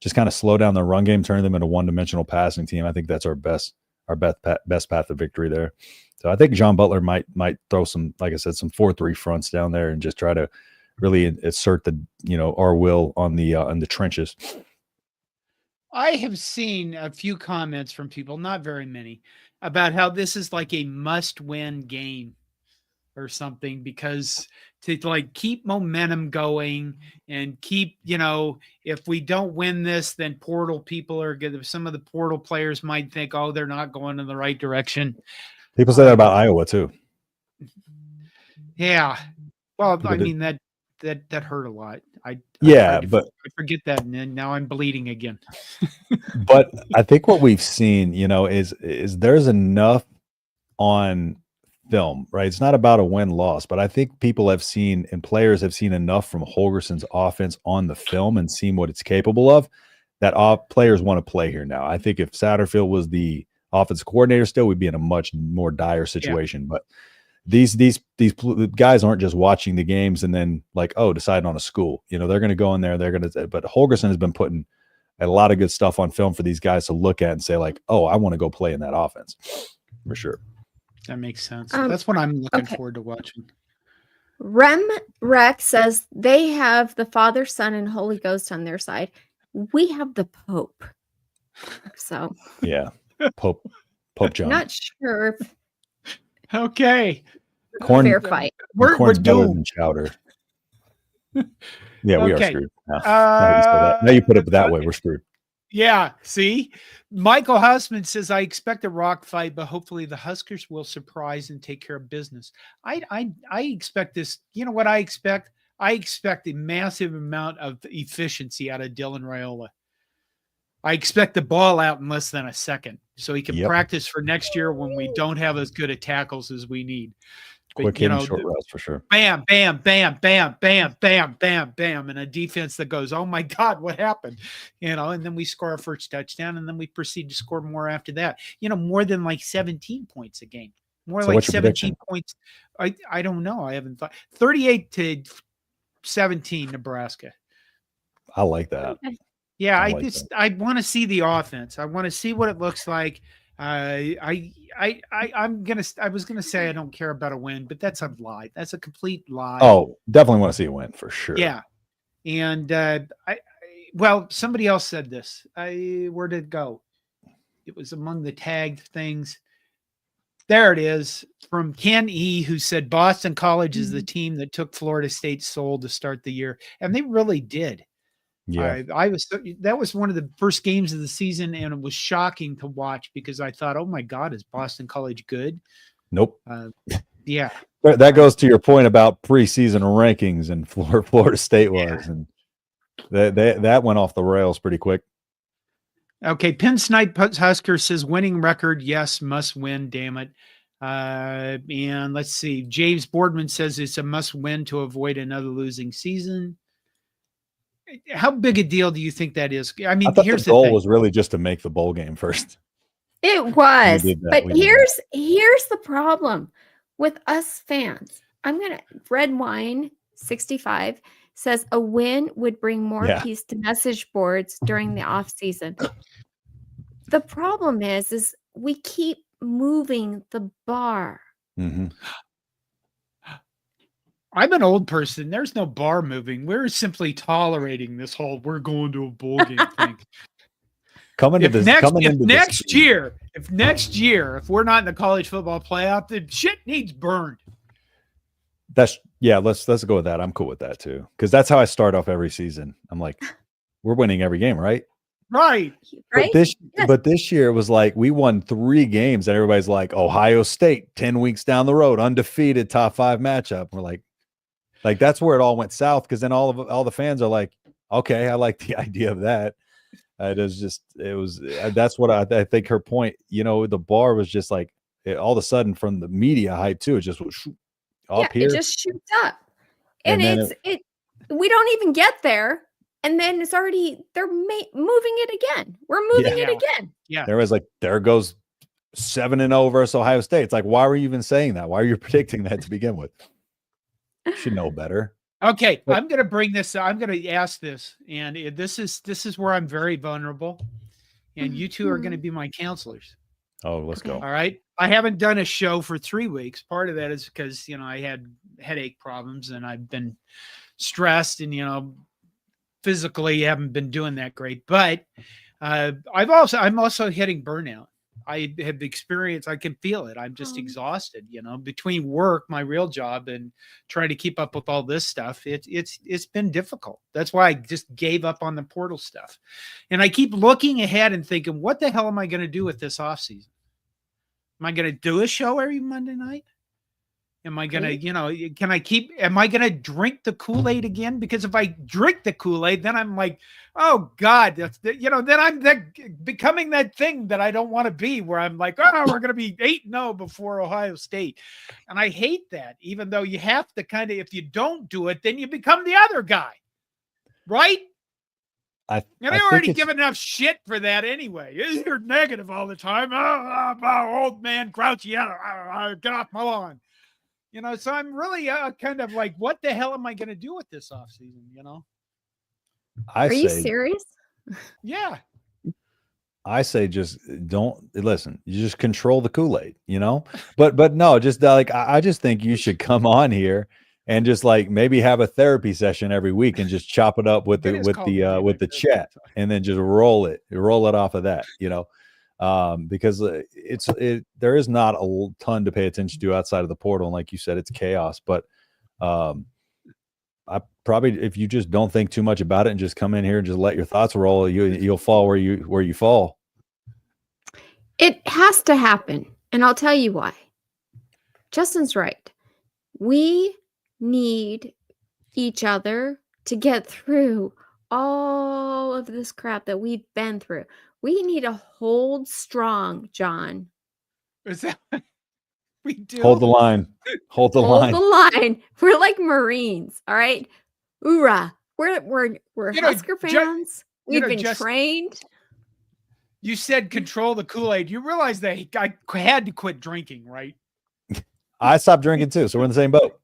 just kind of slow down the run game, turn them into one-dimensional passing team, I think that's our best path to victory there. So I think John Butler might throw some, like I said, some 4-3 fronts down there and just try to really assert the, our will on the trenches. I have seen a few comments from people, not very many, about how this is like a must-win game or something, because to like keep momentum going and keep, if we don't win this, then portal people are good. Some of the portal players might think, oh, they're not going in the right direction. People say that about Iowa too. Yeah. Well, People I mean, that hurt a lot. I forget that, and then now I'm bleeding again. But I think what we've seen, is there's enough on film, right? It's not about a win-loss, but I think people have seen and players have seen enough from Holgerson's offense on the film and seen what it's capable of that players want to play here now. I think if Satterfield was the offensive coordinator still, we'd be in a much more dire situation. Yeah. But these guys aren't just watching the games and then like, deciding on a school. They're going to go in there. But Holgerson has been putting a lot of good stuff on film for these guys to look at and say like, I want to go play in that offense for sure. That makes sense. That's what I'm looking forward to watching. Rem Rex says they have the Father, Son, and Holy Ghost on their side. We have the Pope. So yeah, Pope John. Not sure. Okay. Fair fight. We're better than chowder. Yeah, we are screwed. Now you put it that way, we're screwed. Yeah, see? Michael Hussman says, I expect a rock fight, but hopefully the Huskers will surprise and take care of business. I expect this. You know what I expect? I expect a massive amount of efficiency out of Dylan Raiola. I expect the ball out in less than a second so he can practice for next year when we don't have as good at tackles as we need. Quick hitting short routes for sure. Bam, bam, bam, bam, bam, bam, bam, bam. And a defense that goes, oh my God, what happened? And then we score our first touchdown and then we proceed to score more after that. More than like 17 points a game. More so like 17 points. I don't know. I haven't thought. 38-17 Nebraska. I like that. Yeah, I want to see the offense. I want to see what it looks like. I was gonna say I don't care about a win, but that's a lie. That's a complete lie. Oh, definitely want to see a win for sure. Yeah, and somebody else said this. Where did it go? It was among the tagged things. There it is from Ken E, who said Boston College is the team that took Florida State's soul to start the year, and they really did. Yeah, that was one of the first games of the season, and it was shocking to watch because I thought, oh my God, is Boston College good? Nope. Yeah. That goes to your point about preseason rankings and Florida State was, and that went off the rails pretty quick. Okay. Penn State Husker says winning record. Yes. Must win. Damn it. And let's see. James Boardman says it's a must win to avoid another losing season. How big a deal do you think that is? I mean, here's the goal was really just to make the bowl game first. It was, but here's the problem with us fans. Red Wine 65 says a win would bring more peace to message boards during the off season. The problem is we keep moving the bar. Mm-hmm. I'm an old person. There's no bar moving. We're simply tolerating this whole we're going to a bowl game thing. If next year, if we're not in the college football playoff, the shit needs burned. Let's go with that. I'm cool with that too. Because that's how I start off every season. I'm like, we're winning every game, right? Right. But this year it was like we won 3 games and everybody's like, Ohio State, 10 weeks down the road, undefeated, top 5 matchup. We're like that's where it all went south, because then all the fans are like, okay, I like the idea of that. That's what I think her point, the bar was just like all of a sudden from the media hype too, it just was up here. It just shoots up. And we don't even get there. And then it's already, they're moving it again. We're moving it again. Yeah. There was like, there goes 7-0 versus Ohio State. It's like, why were you even saying that? Why are you predicting that to begin with? You should know better. Okay, I'm going to bring this. I'm going to ask this, and this is where I'm very vulnerable, and you two are going to be my counselors. Oh, let's go. All right. I haven't done a show for 3 weeks. Part of that is because I had headache problems, and I've been stressed, and physically haven't been doing that great. But I'm also hitting burnout. I have experienced, I can feel it. I'm just exhausted, between work, my real job, and trying to keep up with all this stuff. It's been difficult. That's why I just gave up on the portal stuff. And I keep looking ahead and thinking, what the hell am I going to do with this offseason? Am I going to do a show every Monday night? Am I going to, am I going to drink the Kool-Aid again? Because if I drink the Kool-Aid, then I'm like, oh God, then I'm becoming that thing that I don't want to be, where I'm like, oh, we're going to be 8-0 before Ohio State. And I hate that, even though you have to if you don't do it, then you become the other guy. Right? I already give enough shit for that anyway. You're negative all the time. Oh, old man grouchy. Get off my lawn. So I'm really kind of like, what the hell am I going to do with this offseason? Are you serious? Yeah. I say just don't listen. You just control the Kool-Aid, But no, just like I just think you should come on here and just like maybe have a therapy session every week and just chop it up with the chat and then just roll it off of that, because there is not a ton to pay attention to outside of the portal. And like you said, it's chaos, but I probably, if you just don't think too much about it and just come in here and just let your thoughts roll, you'll fall where you fall. It has to happen. And I'll tell you why. Justin's right. We need each other to get through all of this crap that we've been through. We need to hold strong, John. Is that what we do? Hold the line. Hold the line. We're like Marines, all right? Hoorah. We're Husker fans. We've been trained. You said control the Kool-Aid. You realize that I had to quit drinking, right? I stopped drinking too, so we're in the same boat.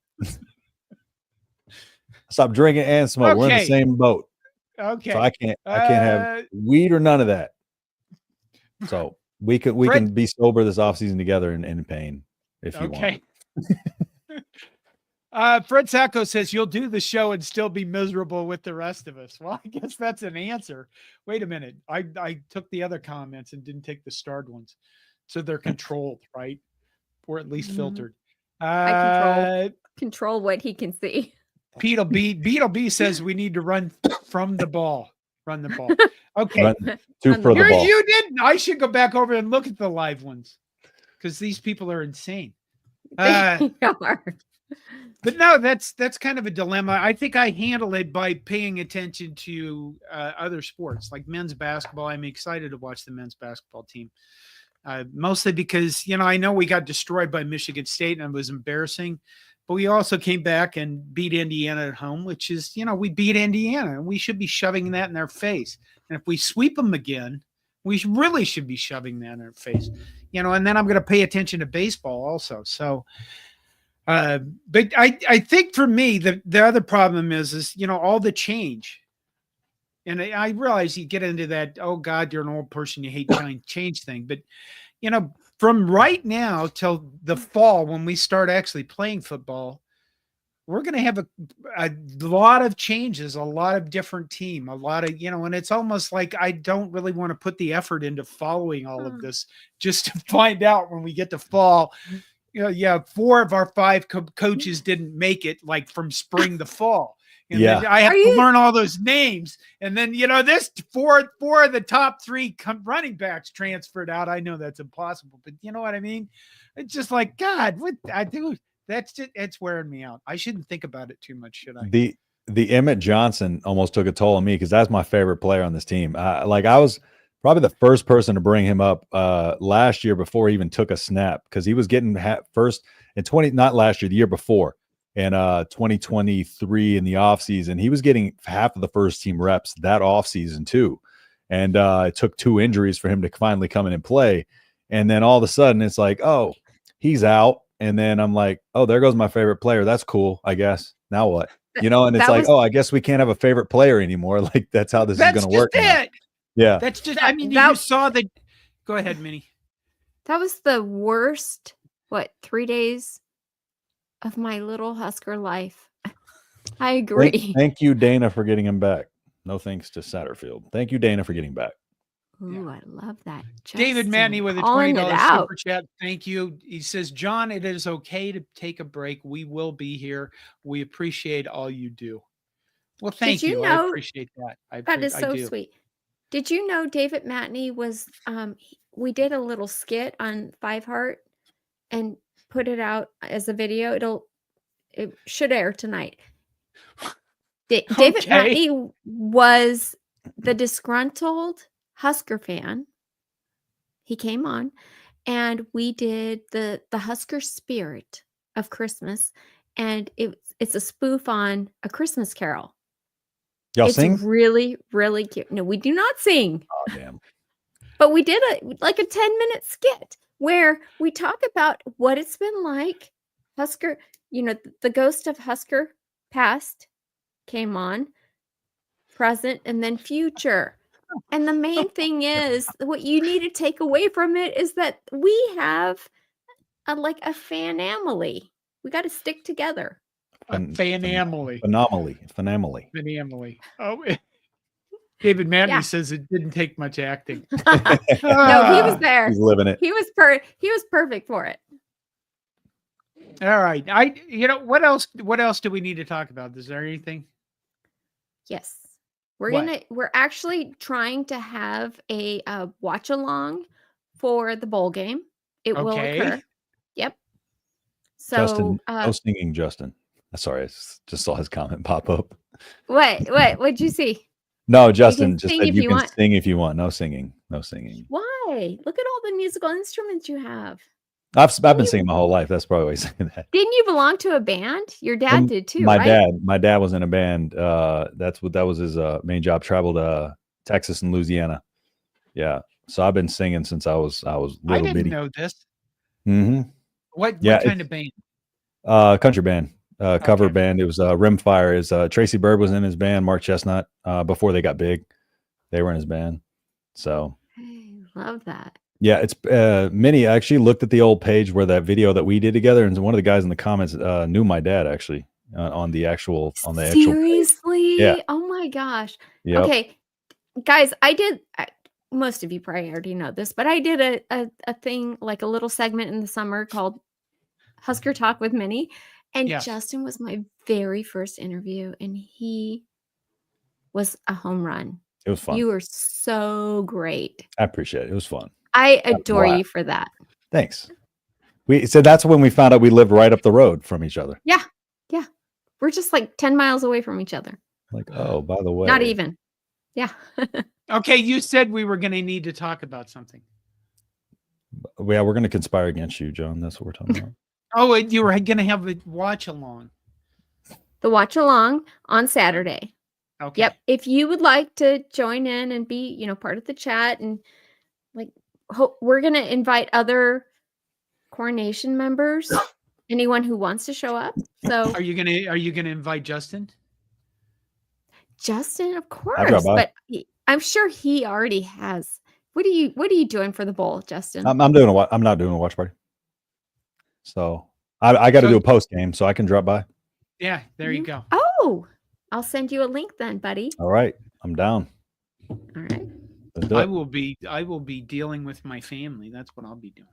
Stop drinking and smoke. Okay. We're in the same boat. Okay. So I can't have weed or none of that. So we can be sober this offseason together in pain if you want. Fred Sacco says you'll do the show and still be miserable with the rest of us. Well, I guess that's an answer. Wait a minute. I took the other comments and didn't take the starred ones. So they're controlled, right? Or at least filtered. I control what he can see. Beetle B says we need to run from the ball. Run the ball. Okay. For the ball. You didn't. I should go back over and look at the live ones because these people are insane. They are. But no, that's kind of a dilemma. I think I handle it by paying attention to other sports like men's basketball. I'm excited to watch the men's basketball team. Mostly because, I know we got destroyed by Michigan State and it was embarrassing. But we also came back and beat Indiana at home, which is, we beat Indiana and we should be shoving that in their face. And if we sweep them again, we really should be shoving that in their face, and then I'm going to pay attention to baseball also. So, but I think for me, the other problem is, all the change. And I realize you get into that, oh God, you're an old person, you hate change thing. But, from right now till the fall, when we start actually playing football, we're going to have a lot of changes, a lot of different team, a lot of, and it's almost like I don't really want to put the effort into following all of this just to find out when we get to fall. 4 of our 5 coaches didn't make it like from spring to fall. And then I have to learn all those names. And then, this four of the top 3 running backs transferred out. I know that's impossible, but you know what I mean? It's just like, God, what I do. That's just, it's wearing me out. I shouldn't think about it too much, should I? The Emmett Johnson almost took a toll on me because that's my favorite player on this team. I was probably the first person to bring him up last year before he even took a snap because he was getting first in not last year, the year before. In 2023 in the offseason, he was getting half of the first team reps that offseason too. And it took 2 injuries for him to finally come in and play. And then all of a sudden it's like, oh, he's out. And then I'm like, oh, there goes my favorite player. That's cool, I guess. Now what? You know, and it's That like, was- oh, I guess we can't have a favorite player anymore. Like that's how this is That's going to just work. now. it. Yeah. That's just. That- I mean, that- you saw the. Go ahead, Minnie. That was the worst, 3 days of my little Husker life. I agree. Thank you, Dana, for getting him back. No thanks to Satterfield. Thank you, Dana, for getting back. Ooh, I love that. David Justin Matney with a calling it $20 out. super chat. Thank you. He says, John, it is okay to take a break. We will be here. We appreciate all you do. Well, thank you you. know- I appreciate that. That is I so do. sweet. Did you know David Matney was we did a little skit on Five Heart and put it out as a video. It should air tonight. David Okay. Matney was the disgruntled Husker fan. He came on and we did the Husker spirit of Christmas, and it's a spoof on A Christmas Carol. Y'all It's sing? really, really cute. No, we do not sing, Oh, damn. but we did a 10-minute skit where we talk about what it's been like. Husker, the ghost of Husker past came on, present, and then future. And the main thing is, what you need to take away from it is that we have a fan-amily. We got to stick together. Family. Phenomenally. Oh, David Matney Yeah. says it didn't take much acting. No, he was there. He's living it. He was perfect for it. All right. What else do we need to talk about? Is there anything? Yes. We're What? we're actually trying to have a watch along for the bowl game. It will Okay. occur. Yep. So Justin, no singing, Justin. Sorry, I just saw his comment pop up. what'd you see? No, Justin just sing said if you you can want. sing if you want. No singing. Why? Look at all the musical instruments you have. I've been singing my whole life. That's probably why he's saying that. Didn't you belong to a band? Your dad did too, My right? dad was in a band. That was his main job. Traveled Texas and Louisiana. Yeah. So I've been singing since I was I little didn't bitty. know this. Mm-hmm. What Yeah, kind of band? Country band, cover Okay. band. It was Rimfire. Is Tracy Bird was in his band. Mark Chestnut. Before they got big, they were in his band. So I love that. yeah, it's Minnie. I actually looked at the old page where that video that we did together, and one of the guys in the comments knew my dad actually on the actual page. Seriously? Yeah. Oh my gosh. Yep. Okay, guys, most of you probably already know this, but I did a thing, like a little segment in the summer called Husker Talk with Minnie, and Yes. Justin was my very first interview, and he was a home run. It was fun. You were so great. I appreciate it. It was fun. I adore blast. you for that. Thanks. So that's when we found out we lived right up the road from each other. Yeah. We're just like 10 miles away from each other. Like, oh, by the way, Not even. Yeah. Okay, you said we were going to need to talk about something. Yeah, we're going to conspire against you, John. That's what we're talking about. Oh, you were going to have a watch along. The watch along on Saturday. Okay. Yep. If you would like to join in and be, part of the chat, and we're going to invite other coronation members, anyone who wants to show up. So Are you gonna invite Justin? Justin, of drop course, by. but I'm sure he already has. What are you doing for the bowl, Justin? I'm not doing a watch party. So I got to do a post game, so I can drop by. Yeah, there you go. Oh, I'll send you a link then, buddy. All right, I'm down. All right. Let's do I it. will be dealing with my family. That's what I'll be doing.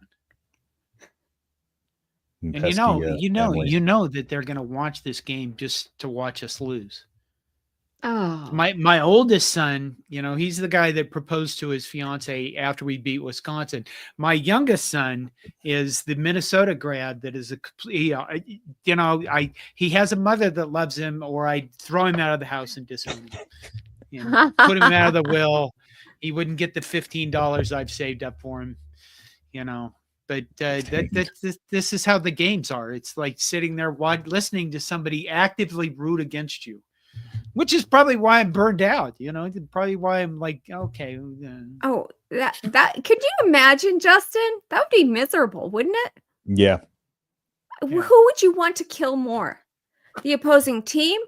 And Pesky, families. you know that they're gonna watch this game just to watch us lose. Oh, My oldest son, he's the guy that proposed to his fiance after we beat Wisconsin. My youngest son is the Minnesota grad that is he has a mother that loves him, or I throw him out of the house and disown him. Put him out of the will. He wouldn't get the $15 I've saved up for him. But this is how the games are. It's like sitting there listening to somebody actively root against you. which is probably why I'm burned out. Probably why I'm like, okay. Oh, that could you imagine, Justin? That would be miserable, wouldn't it? Yeah. Yeah. Who would you want to kill more? The opposing team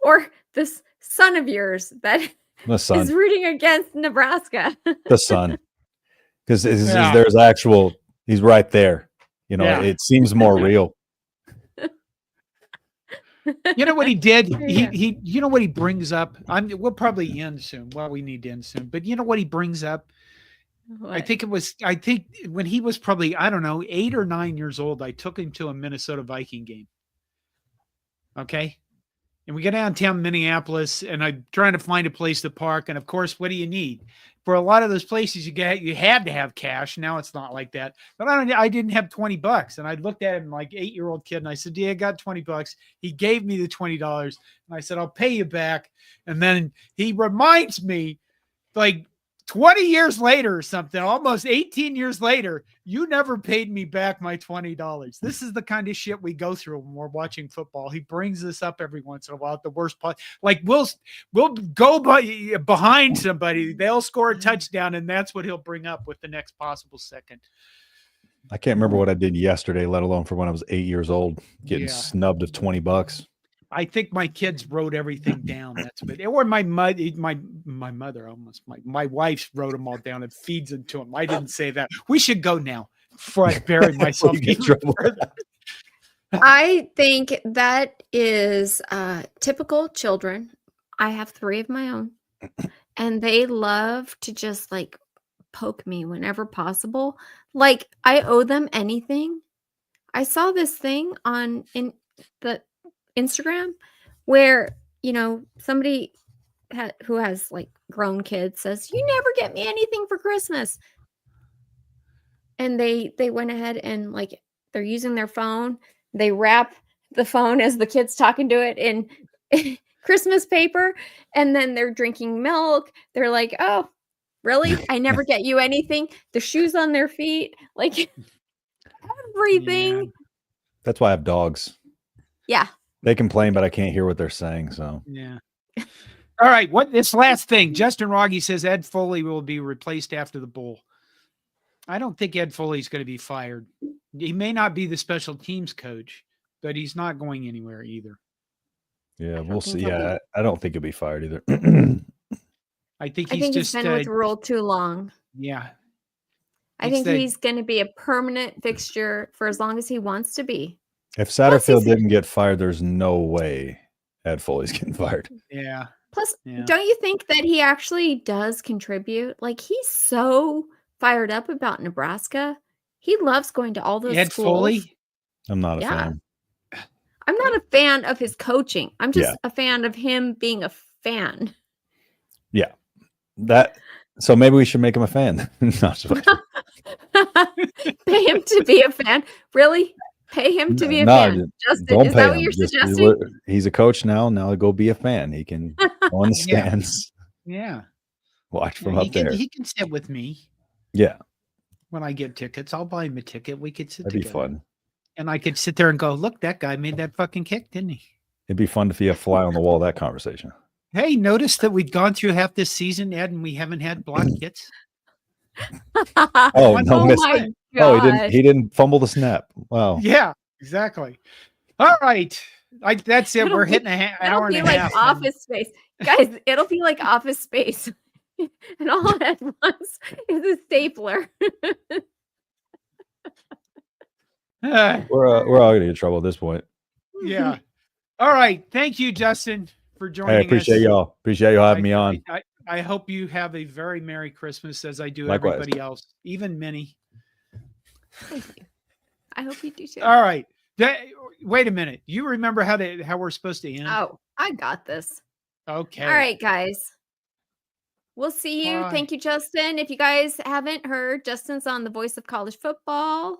or this son of yours that The is son. rooting against Nebraska? The son. Because Yeah. there's actual, he's right there. Yeah. It seems more real. You know what he did? Yeah. He you know what he brings up? We'll probably end soon. Well, we need to end soon. But you know what he brings up? I think when he was probably, I don't know, 8 or 9 years old, I took him to a Minnesota Viking game. Okay. And we go downtown Minneapolis and I'm trying to find a place to park. And of course, what do you need? For a lot of those places you had to have cash. Now it's not like that. But I didn't have $20. And I looked at him like 8-year-old kid and I said, "Yeah, I got $20. He gave me the $20. And I said, "I'll pay you back." And then he reminds me, like 20 years later or something, almost 18 years later, "You never paid me back my $20. This is the kind of shit we go through when we're watching football. He brings this up every once in a while at the worst part. Like we'll go behind somebody, they'll score a touchdown, and that's what he'll bring up with the next possible second. I can't remember what I did yesterday, let alone for when I was 8 years old, getting snubbed of $20. I think my kids wrote everything down. That's what, or my mother almost, my wife wrote them all down and feeds them to them. I didn't say that. We should go now before I bury myself. I think that is typical children. I have 3 of my own, and they love to just like poke me whenever possible. Like I owe them anything. I saw this thing in the Instagram where, somebody who has like grown kids says, "You never get me anything for Christmas." And they went ahead and like they're using their phone. They wrap the phone as the kid's talking to it in Christmas paper. And then they're drinking milk. They're like, "Oh, really? I never get you anything." The shoes on their feet, like everything. Yeah. That's why I have dogs. Yeah. They complain, but I can't hear what they're saying. So yeah. All right. This last thing, Justin Rogge says Ed Foley will be replaced after the bowl. I don't think Ed Foley's going to be fired. He may not be the special teams coach, but he's not going anywhere either. Yeah, we'll see. Yeah, I don't think he'll be fired either. I think he's been with Rule too long. Yeah. I think he's going to be a permanent fixture for as long as he wants to be. If Satterfield didn't get fired, there's no way Ed Foley's getting fired. Yeah. Plus, don't you think that he actually does contribute? Like, he's so fired up about Nebraska. He loves going to all those Ed schools. Foley? I'm not a fan. I'm not a fan of his coaching. I'm just a fan of him being a fan. Yeah. So maybe we should make him a fan. Pay him to be a fan. Really? Pay him to be a fan. Justin, is that what you're suggesting? He's a coach now. Now go be a fan. He can go in the stands. Yeah. Watch from up there. He can sit with me. Yeah. When I get tickets, I'll buy him a ticket. We could sit That'd together. be fun. And I could sit there and go, "Look, that guy made that fucking kick, didn't he?" It'd be fun to be a fly on the wall of that conversation. Hey, notice that we've gone through half this season, Ed, and we haven't had block hits. Oh, no miss. Oh, he didn't fumble the snap. Wow. Yeah, exactly. All right. That's it. We're hitting an hour and a half. It'll be like Office Space. Guys, it'll be like Office Space. And all at once is a stapler. We're all going to get in trouble at this point. Yeah. All right. Thank you, Justin, for joining us. I appreciate y'all. Appreciate y'all having me on. I hope you have a very Merry Christmas, as I do Likewise. everybody else, even Minnie. Thank you. I hope you do too. All right. Wait a minute. You remember how we're supposed to end? Oh, I got this. Okay. All right, guys. We'll see you. Bye. Thank you, Justin. If you guys haven't heard, Justin's on The Voice of College Football.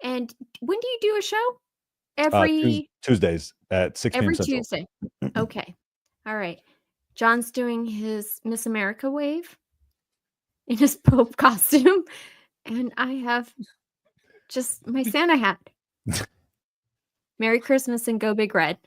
And when do you do a show? Every Tuesdays at 6 p.m. every Central. Tuesday. Okay. All right. John's doing his Miss America wave in his Pope costume. And I have just my Santa hat. Merry Christmas and go Big Red.